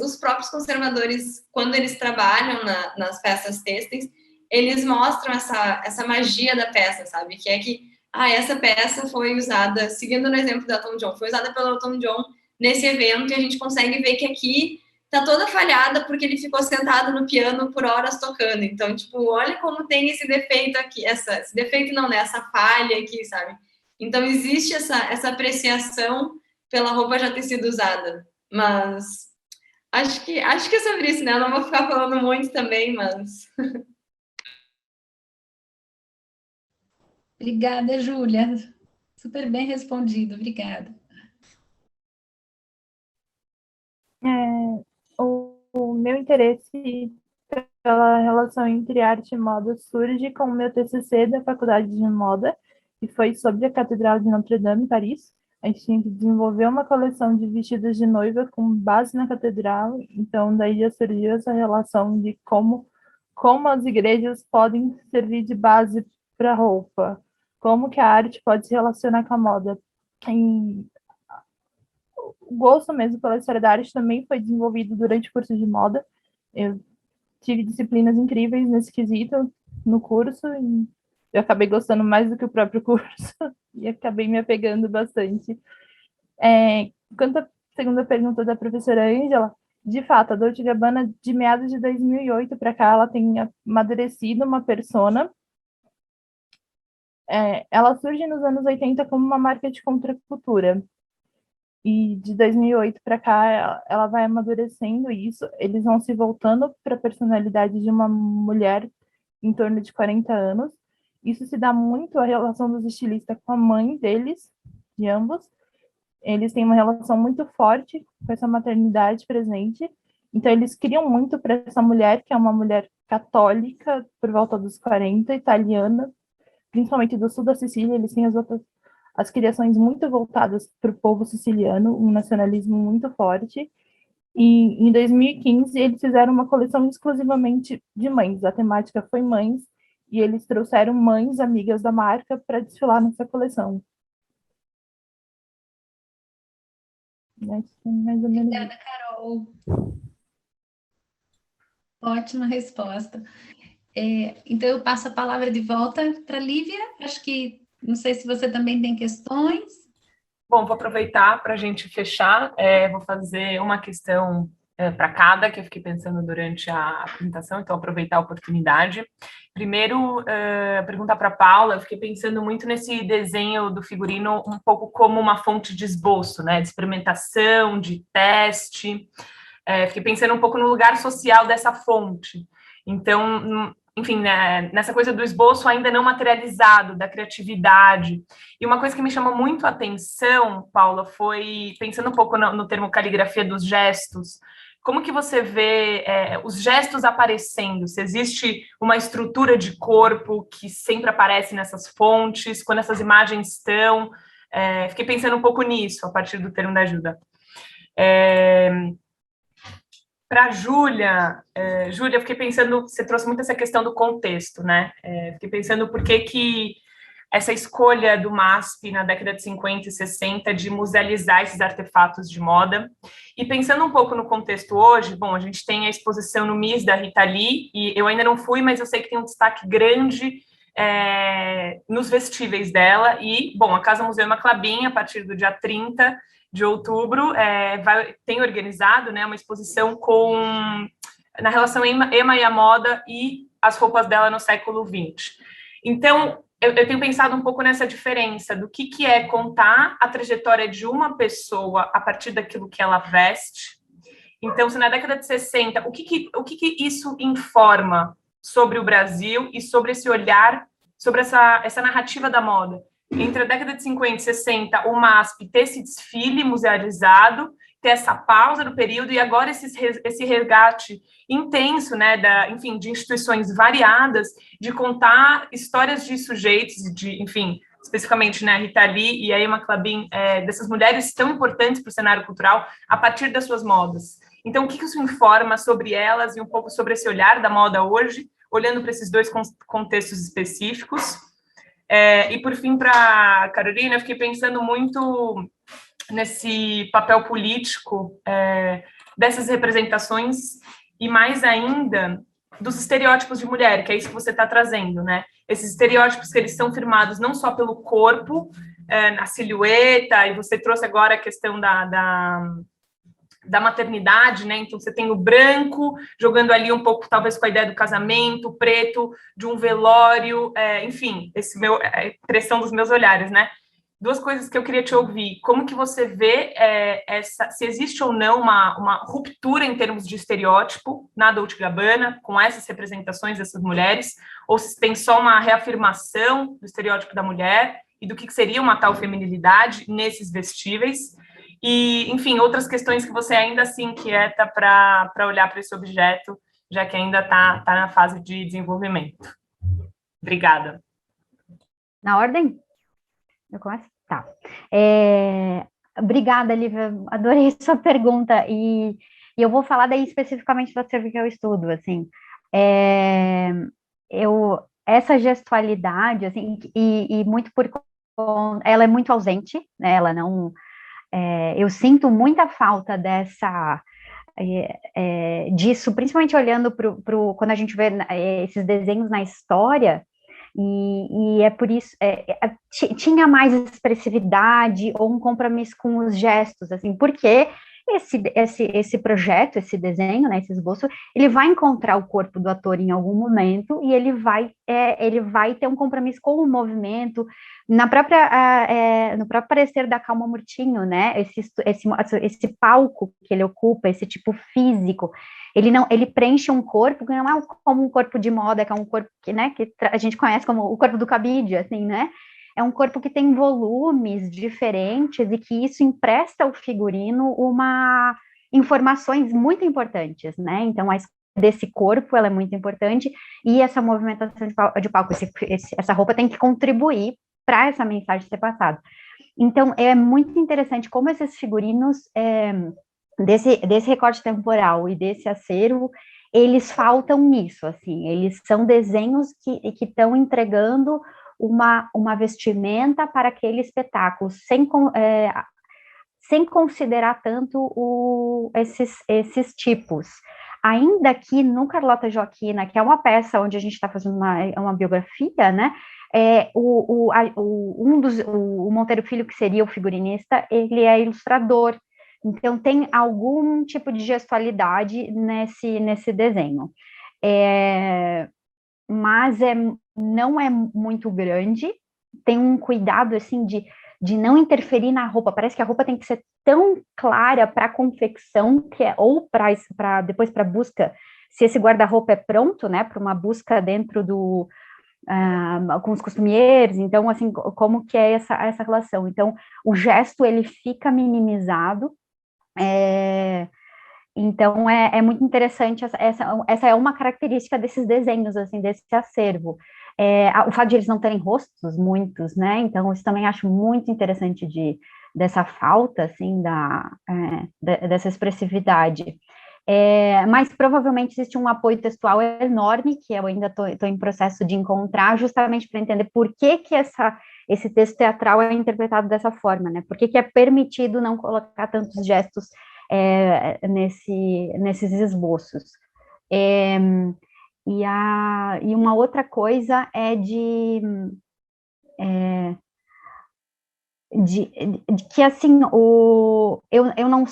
Os próprios conservadores, quando eles trabalham nas peças têxteis, eles mostram essa magia da peça, sabe? Que é que, essa peça foi usada, seguindo no exemplo do Elton John, foi usada pelo Elton John nesse evento, e a gente consegue ver que aqui tá toda falhada porque ele ficou sentado no piano por horas tocando. Então, tipo, olha como tem esse defeito aqui, esse defeito não, né? Essa falha aqui, sabe? Então, existe essa apreciação pela roupa já ter sido usada. Mas acho que é sobre isso, né? Eu não vou ficar falando muito também, mas... Obrigada, Júlia. Super bem respondido, obrigada. O meu interesse pela relação entre arte e moda surge com o meu TCC da Faculdade de Moda, que foi sobre a Catedral de Notre-Dame, em Paris. A gente tinha que desenvolver uma coleção de vestidos de noiva com base na catedral, então daí já surgiu essa relação de como as igrejas podem servir de base para a roupa, como que a arte pode se relacionar com a moda. E o gosto mesmo pela história da arte também foi desenvolvido durante o curso de moda. Eu tive disciplinas incríveis nesse quesito no curso e eu acabei gostando mais do que o próprio curso e acabei me apegando bastante. Quanto à segunda pergunta da professora Ângela, de fato, a Dolce & Gabbana, de meados de 2008 para cá, ela tem amadurecido uma persona. Ela surge nos anos 80 como uma marca de contracultura. E de 2008 para cá, ela vai amadurecendo isso. Eles vão se voltando para a personalidade de uma mulher em torno de 40 anos. Isso se dá muito à relação dos estilistas com a mãe deles, de ambos. Eles têm uma relação muito forte com essa maternidade presente. Então, eles criam muito para essa mulher, que é uma mulher católica, por volta dos 40, italiana, principalmente do sul da Sicília. Eles têm as criações muito voltadas para o povo siciliano, um nacionalismo muito forte. E em 2015 eles fizeram uma coleção exclusivamente de mães. A temática foi mães e eles trouxeram mães amigas da marca para desfilar nessa coleção. Mais ou menos. Obrigada, Carol. Ótima resposta. Então, eu passo a palavra de volta para a Lívia. Acho que, não sei se você também tem questões. Bom, vou aproveitar para a gente fechar. Vou fazer uma questão para cada, que eu fiquei pensando durante a apresentação, então aproveitar a oportunidade. Primeiro, perguntar para a Paula, eu fiquei pensando muito nesse desenho do figurino um pouco como uma fonte de esboço, né, de experimentação, de teste. Fiquei pensando um pouco no lugar social dessa fonte. Então, enfim, né, nessa coisa do esboço ainda não materializado, da criatividade. E uma coisa que me chamou muito a atenção, Paula, foi, pensando um pouco no termo caligrafia dos gestos, como que você vê os gestos aparecendo? Se existe uma estrutura de corpo que sempre aparece nessas fontes, quando essas imagens estão... fiquei pensando um pouco nisso, a partir do termo da ajuda. Para a Júlia, eu fiquei pensando, você trouxe muito essa questão do contexto, né? Fiquei pensando por que essa escolha do MASP na década de 50 e 60 de musealizar esses artefatos de moda. E pensando um pouco no contexto hoje, bom, a gente tem a exposição no MIS da Rita Lee, e eu ainda não fui, mas eu sei que tem um destaque grande nos vestíveis dela. E, bom, a Casa Museu Maclabin, a partir do dia 30 de outubro, tem organizado, né, uma exposição na relação Ema e a moda e as roupas dela no século XX. Então, eu tenho pensado um pouco nessa diferença do que é contar a trajetória de uma pessoa a partir daquilo que ela veste. Então, se na década de 60, o que isso informa sobre o Brasil e sobre esse olhar, sobre essa narrativa da moda? Entre a década de 50 e 60, o MASP ter esse desfile musealizado, ter essa pausa do período, e agora esse resgate intenso, né, enfim, de instituições variadas, de contar histórias de sujeitos, enfim, especificamente, né, a Rita Lee e a Ema Clabin, dessas mulheres tão importantes para o cenário cultural, a partir das suas modas. Então, o que isso informa sobre elas e um pouco sobre esse olhar da moda hoje, olhando para esses dois contextos específicos? E, por fim, para a Carolina, eu fiquei pensando muito nesse papel político dessas representações e, mais ainda, dos estereótipos de mulher, que é isso que você está trazendo, né? Esses estereótipos que eles são firmados não só pelo corpo, na silhueta, e você trouxe agora a questão da maternidade, né? Então, você tem o branco jogando ali um pouco, talvez, com a ideia do casamento, o preto, de um velório, enfim, a impressão dos meus olhares, né? Duas coisas que eu queria te ouvir. Como que você vê se existe ou não uma ruptura em termos de estereótipo na Dolce & Gabbana, com essas representações dessas mulheres, ou se tem só uma reafirmação do estereótipo da mulher e do que seria uma tal feminilidade nesses vestíveis? E, enfim, outras questões que você ainda se inquieta para olhar para esse objeto, já que ainda está na fase de desenvolvimento. Obrigada. Na ordem? Eu começo? Tá. Obrigada, Lívia, adorei sua pergunta, e eu vou falar daí especificamente da cervical estudo, assim, essa gestualidade, assim, e muito ela é muito ausente, né, ela não, eu sinto muita falta disso, principalmente olhando quando a gente vê esses desenhos na história. E é por isso, tinha mais expressividade ou um compromisso com os gestos, assim, porque esse projeto, esse desenho, né, esse esboço, ele vai encontrar o corpo do ator em algum momento e ele vai ter um compromisso com o movimento, no próprio parecer da Calma Murtinho, né, esse palco que ele ocupa, esse tipo físico, ele preenche um corpo que não é como um corpo de moda, que é um corpo que, né, que a gente conhece como o corpo do cabide, assim, né? É um corpo que tem volumes diferentes e que isso empresta ao figurino informações muito importantes, né? Então, a escolha desse corpo, ela é muito importante, e essa movimentação de palco, essa roupa tem que contribuir para essa mensagem ser passada. Então, é muito interessante como esses figurinos... desse recorte temporal e desse acervo, eles faltam nisso, assim, eles são desenhos que estão entregando uma vestimenta para aquele espetáculo, sem considerar tanto esses tipos. Ainda que no Carlota Joaquina, que é uma peça onde a gente está fazendo uma biografia, né, o Monteiro Filho, que seria o figurinista, ele é ilustrador. Então, tem algum tipo de gestualidade nesse desenho. Mas não é muito grande, tem um cuidado, assim, de não interferir na roupa. Parece que a roupa tem que ser tão clara para a confecção, ou depois para a busca, se esse guarda-roupa é pronto, né, para uma busca dentro com os costumeiros. Então, assim, como que é essa relação? Então, o gesto, ele fica minimizado. Então, é muito interessante, essa é uma característica desses desenhos, assim, desse acervo. O fato de eles não terem rostos, muitos, né, então isso também acho muito interessante dessa falta, assim, dessa expressividade. Mas provavelmente existe um apoio textual enorme, que eu ainda estou em processo de encontrar, justamente para entender por que esse texto teatral é interpretado dessa forma, né? Por que é permitido não colocar tantos gestos nesses esboços. E uma outra coisa é de que, assim, eu não,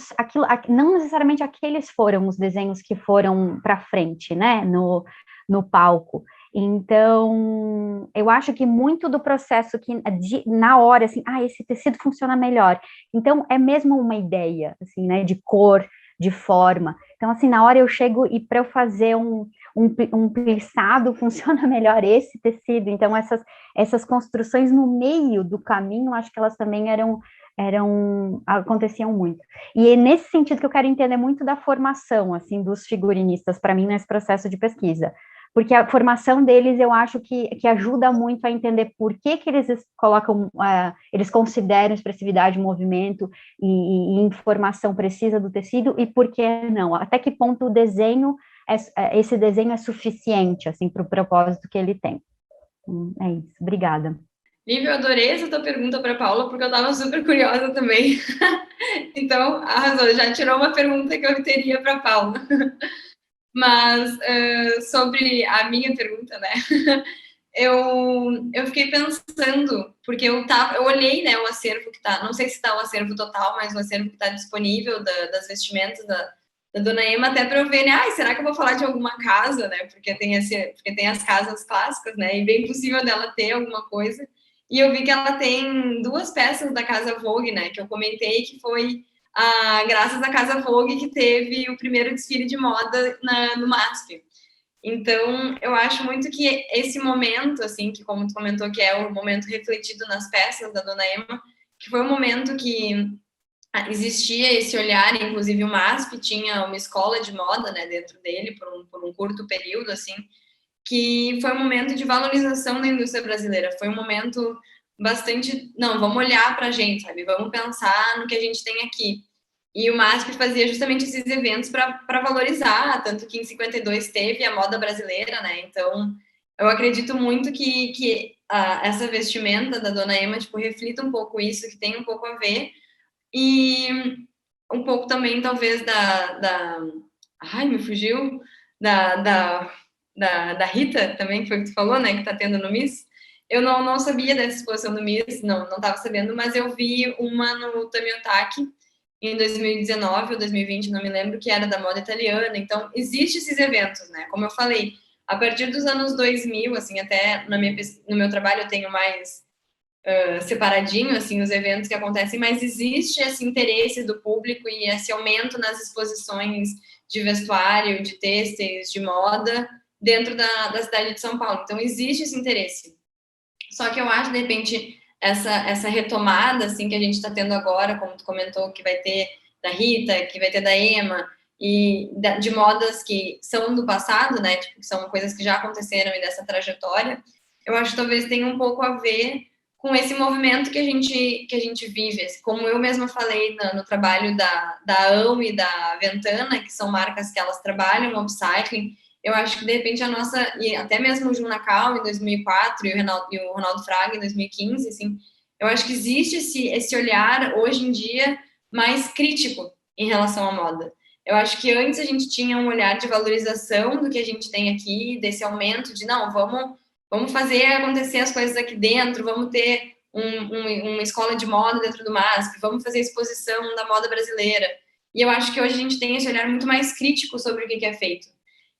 não necessariamente aqueles foram os desenhos que foram para frente, né, no palco. Então, eu acho que muito do processo que, na hora, assim, esse tecido funciona melhor. Então, é mesmo uma ideia, assim, né, de cor, de forma. Então, assim, na hora eu chego e para eu fazer um plissado funciona melhor esse tecido. Então, essas construções no meio do caminho, acho que elas também aconteciam muito. E é nesse sentido que eu quero entender muito da formação, assim, dos figurinistas, para mim, nesse processo de pesquisa. Porque a formação deles, eu acho que ajuda muito a entender por que eles colocam, eles consideram expressividade, movimento e informação precisa do tecido, e por que não, até que ponto o desenho, esse desenho é suficiente, assim, para o propósito que ele tem. É isso, obrigada. Lívia, eu adorei essa tua pergunta para a Paula, porque eu estava super curiosa também. Então, arrasou, já tirou uma pergunta que eu teria para a Paula. Mas sobre a minha pergunta, né? Eu fiquei pensando, porque eu olhei, né, o acervo que tá, não sei se está o acervo total, mas o acervo que está disponível das vestimentas da Dona Ema, até para eu ver, né, será que eu vou falar de alguma casa, né, porque tem as casas clássicas, né, e bem possível dela ter alguma coisa, e eu vi que ela tem 2 peças da Casa Vogue, né, que eu comentei que foi graças à Casa Vogue que teve o primeiro desfile de moda no MASP. Então, eu acho muito que esse momento, assim, que como tu comentou, que é o momento refletido nas peças da Dona Ema, que foi um momento que existia esse olhar, inclusive o MASP tinha uma escola de moda, né, dentro dele, por um curto período, assim, que foi um momento de valorização da indústria brasileira, foi um momento bastante, não, vamos olhar para a gente, sabe, vamos pensar no que a gente tem aqui. E o MASP fazia justamente esses eventos para valorizar, tanto que em 52 teve a moda brasileira, né? Então, eu acredito muito que essa vestimenta da Dona Ema, tipo, reflita um pouco isso, que tem um pouco a ver, e um pouco também, talvez, ai, me fugiu, da Rita também, que foi o que tu falou, né, que tá tendo no Miss. Eu não sabia dessa exposição do Miss, não estava sabendo, mas eu vi uma no Tamiotaki, em 2019 ou 2020, não me lembro, que era da moda italiana. Então, existem esses eventos, né? Como eu falei, a partir dos anos 2000, assim, até no meu trabalho eu tenho mais separadinho, assim, os eventos que acontecem, mas existe esse interesse do público e esse aumento nas exposições de vestuário, de têxteis, de moda, dentro da cidade de São Paulo. Então, existe esse interesse. Só que eu acho, de repente, essa retomada, assim, que a gente está tendo agora, como tu comentou, que vai ter da Rita, que vai ter da Ema, e de modas que são do passado, né, tipo, que são coisas que já aconteceram e dessa trajetória, eu acho que talvez tenha um pouco a ver com esse movimento que a gente vive. Como eu mesma falei no trabalho da AAM e da Ventana, que são marcas que elas trabalham upcycling, eu acho que, de repente, a nossa... E até mesmo o Jun Nakao, em 2004, e o Ronaldo Fraga, em 2015, assim, eu acho que existe esse olhar, hoje em dia, mais crítico em relação à moda. Eu acho que antes a gente tinha um olhar de valorização do que a gente tem aqui, desse aumento de, não, vamos fazer acontecer as coisas aqui dentro, vamos ter uma escola de moda dentro do MASP, vamos fazer exposição da moda brasileira. E eu acho que hoje a gente tem esse olhar muito mais crítico sobre o que é feito.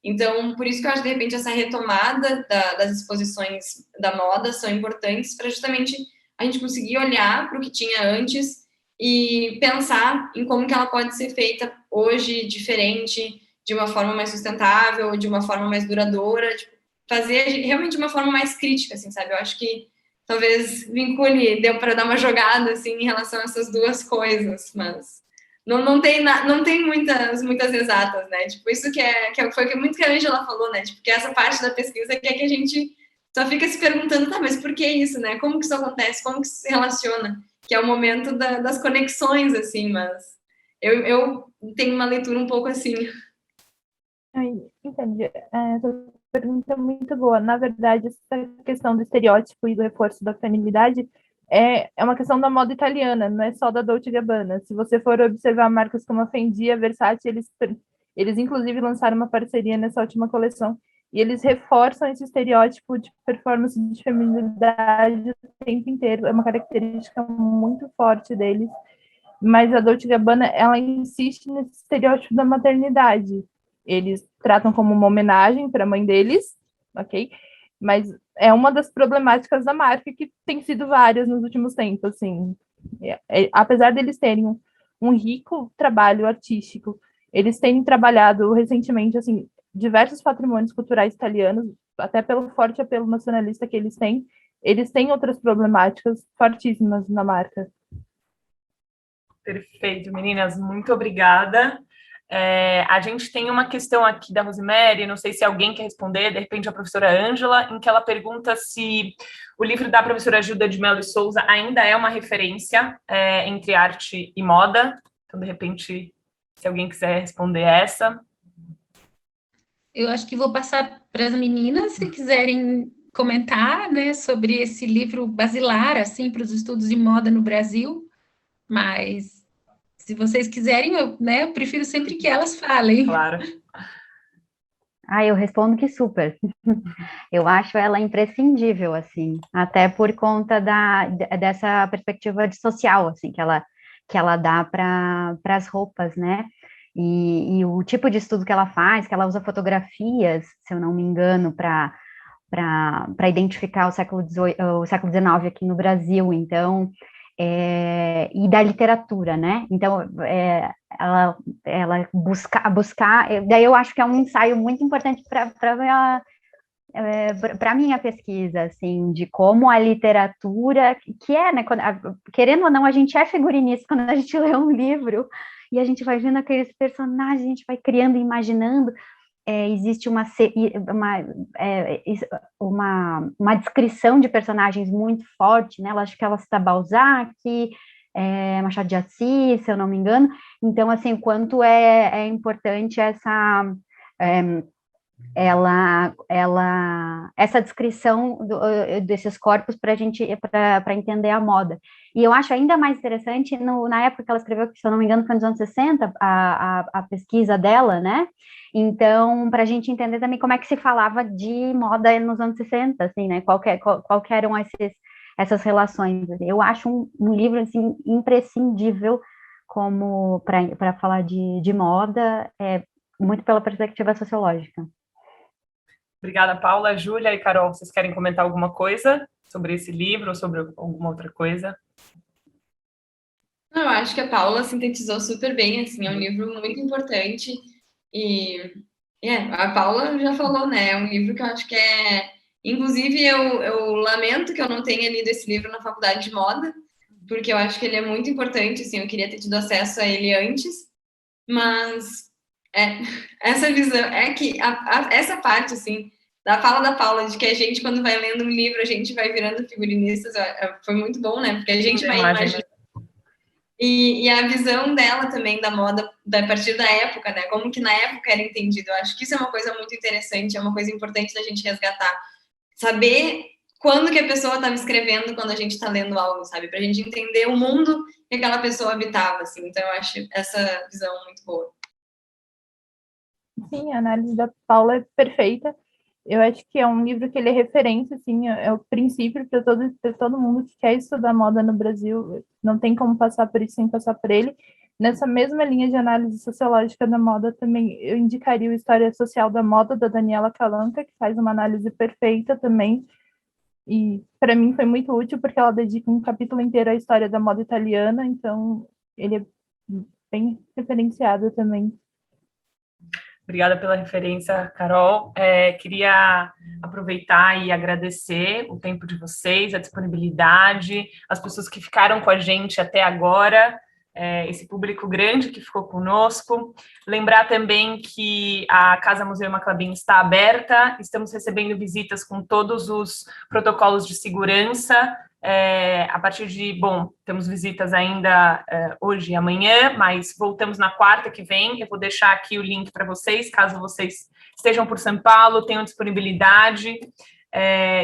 Então, por isso que eu acho que, de repente, essa retomada das exposições da moda são importantes para justamente a gente conseguir olhar para o que tinha antes e pensar em como que ela pode ser feita hoje diferente, de uma forma mais sustentável, de uma forma mais duradoura, tipo, fazer realmente de uma forma mais crítica, assim, sabe? Eu acho que talvez vincule, deu para dar uma jogada, assim, em relação a essas duas coisas, mas não tem muitas exatas, né? Tipo, isso foi muito que a Angela falou, né? Tipo, que essa parte da pesquisa que é que a gente só fica se perguntando, tá, mas por que isso, né? Como que isso acontece? Como que isso se relaciona? Que é o momento das conexões, assim, mas eu tenho uma leitura um pouco assim. Entendi. Essa pergunta é muito boa. Na verdade, essa questão do estereótipo e do reforço da feminilidade é uma questão da moda italiana, não é só da Dolce & Gabbana. Se você for observar marcas como a Fendi, a Versace, eles inclusive lançaram uma parceria nessa última coleção. e eles reforçam esse estereótipo de performance de feminilidade o tempo inteiro. É uma característica muito forte deles. Mas a Dolce & Gabbana, ela insiste nesse estereótipo da maternidade. Eles tratam como uma homenagem para a mãe deles, ok? Mas é uma das problemáticas da marca, que tem sido várias nos últimos tempos, assim. Apesar deles terem um rico trabalho artístico, eles têm trabalhado recentemente, assim, diversos patrimônios culturais italianos, até pelo forte apelo nacionalista que eles têm outras problemáticas fortíssimas na marca. Perfeito, meninas, muito obrigada. A gente tem uma questão aqui da Rosemary, não sei se alguém quer responder, de repente a professora Ângela, em que ela pergunta se o livro da professora Gilda de Mello e Souza ainda é uma referência entre arte e moda. Então, de repente, se alguém quiser responder essa. Eu acho que vou passar para as meninas, se quiserem comentar, né, sobre esse livro basilar, assim, para os estudos de moda no Brasil, mas se vocês quiserem, eu prefiro sempre que elas falem. Claro. Eu respondo que super. Eu acho ela imprescindível, assim, até por conta dessa perspectiva de social, assim, que ela dá para as roupas, né? E o tipo de estudo que ela faz, que ela usa fotografias, se eu não me engano, para identificar o século XIX aqui no Brasil, então, e da literatura, né? Então, ela buscar, daí eu acho que é um ensaio muito importante para a minha pesquisa, assim, de como a literatura, que né, querendo ou não, a gente é figurinista quando a gente lê um livro, e a gente vai vendo aqueles personagens, a gente vai criando e imaginando, existe uma descrição de personagens muito forte, né, acho que ela cita Balzac, Machado de Assis, se eu não me engano, então, assim, o quanto é importante essa descrição desses corpos para a gente para entender a moda. E eu acho ainda mais interessante na época que ela escreveu, que se eu não me engano foi nos anos 60, a pesquisa dela, né? Então, para a gente entender também como é que se falava de moda nos anos 60, assim, né? Qual que eram essas relações. Eu acho um livro assim imprescindível como para falar de moda, muito pela perspectiva sociológica. Obrigada, Paula. Júlia e Carol, vocês querem comentar alguma coisa sobre esse livro ou sobre alguma outra coisa? Eu acho que a Paula sintetizou super bem, assim, é um livro muito importante e a Paula já falou, né, é um livro que eu acho que inclusive eu lamento que eu não tenha lido esse livro na faculdade de moda, porque eu acho que ele é muito importante, assim, eu queria ter tido acesso a ele antes, mas essa visão, que essa parte, assim, da fala da Paula, de que a gente, quando vai lendo um livro, a gente vai virando figurinistas, foi muito bom, né, porque a gente vai imaginando. E a visão dela também da moda, a partir da época, né? Como que na época era entendido. Eu acho que isso é uma coisa muito interessante, é uma coisa importante da gente resgatar. Saber quando que a pessoa estava escrevendo quando a gente está lendo algo, sabe? Para a gente entender o mundo que aquela pessoa habitava, assim. Então, eu acho essa visão muito boa. Sim, a análise da Paula é perfeita. Eu acho que é um livro que ele é referência, assim, é o princípio para todo mundo que quer estudar moda no Brasil. Não tem como passar por isso sem passar por ele. Nessa mesma linha de análise sociológica da moda, também eu indicaria o História Social da Moda, da Daniela Calanca, que faz uma análise perfeita também. E para mim foi muito útil, porque ela dedica um capítulo inteiro à história da moda italiana, então ele é bem referenciado também. Obrigada pela referência, Carol. Queria aproveitar e agradecer o tempo de vocês, a disponibilidade, as pessoas que ficaram com a gente até agora, esse público grande que ficou conosco. Lembrar também que a Casa Museu Maclabin está aberta, estamos recebendo visitas com todos os protocolos de segurança. A partir de, temos visitas ainda hoje e amanhã, mas voltamos na quarta que vem. Eu vou deixar aqui o link para vocês, caso vocês estejam por São Paulo, tenham disponibilidade.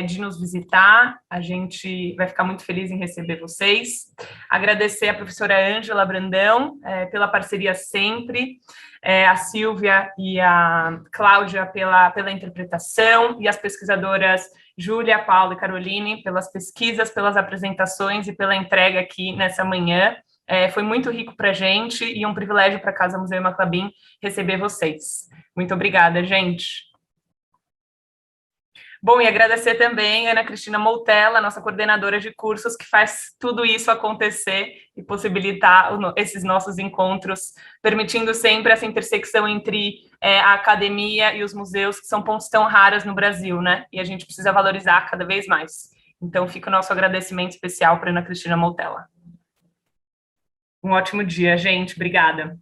de nos visitar. A gente vai ficar muito feliz em receber vocês. Agradecer a professora Ângela Brandão pela parceria sempre, a Silvia e a Cláudia pela interpretação, e as pesquisadoras Júlia, Paula e Caroline pelas pesquisas, pelas apresentações e pela entrega aqui nessa manhã. Foi muito rico para a gente e um privilégio para a Casa Museu Ema Clabin receber vocês. Muito obrigada, gente. Bom, e agradecer também a Ana Cristina Moutella, nossa coordenadora de cursos, que faz tudo isso acontecer e possibilitar esses nossos encontros, permitindo sempre essa intersecção entre a academia e os museus, que são pontos tão raros no Brasil, né? E a gente precisa valorizar cada vez mais. Então, fica o nosso agradecimento especial para a Ana Cristina Moutella. Um ótimo dia, gente. Obrigada.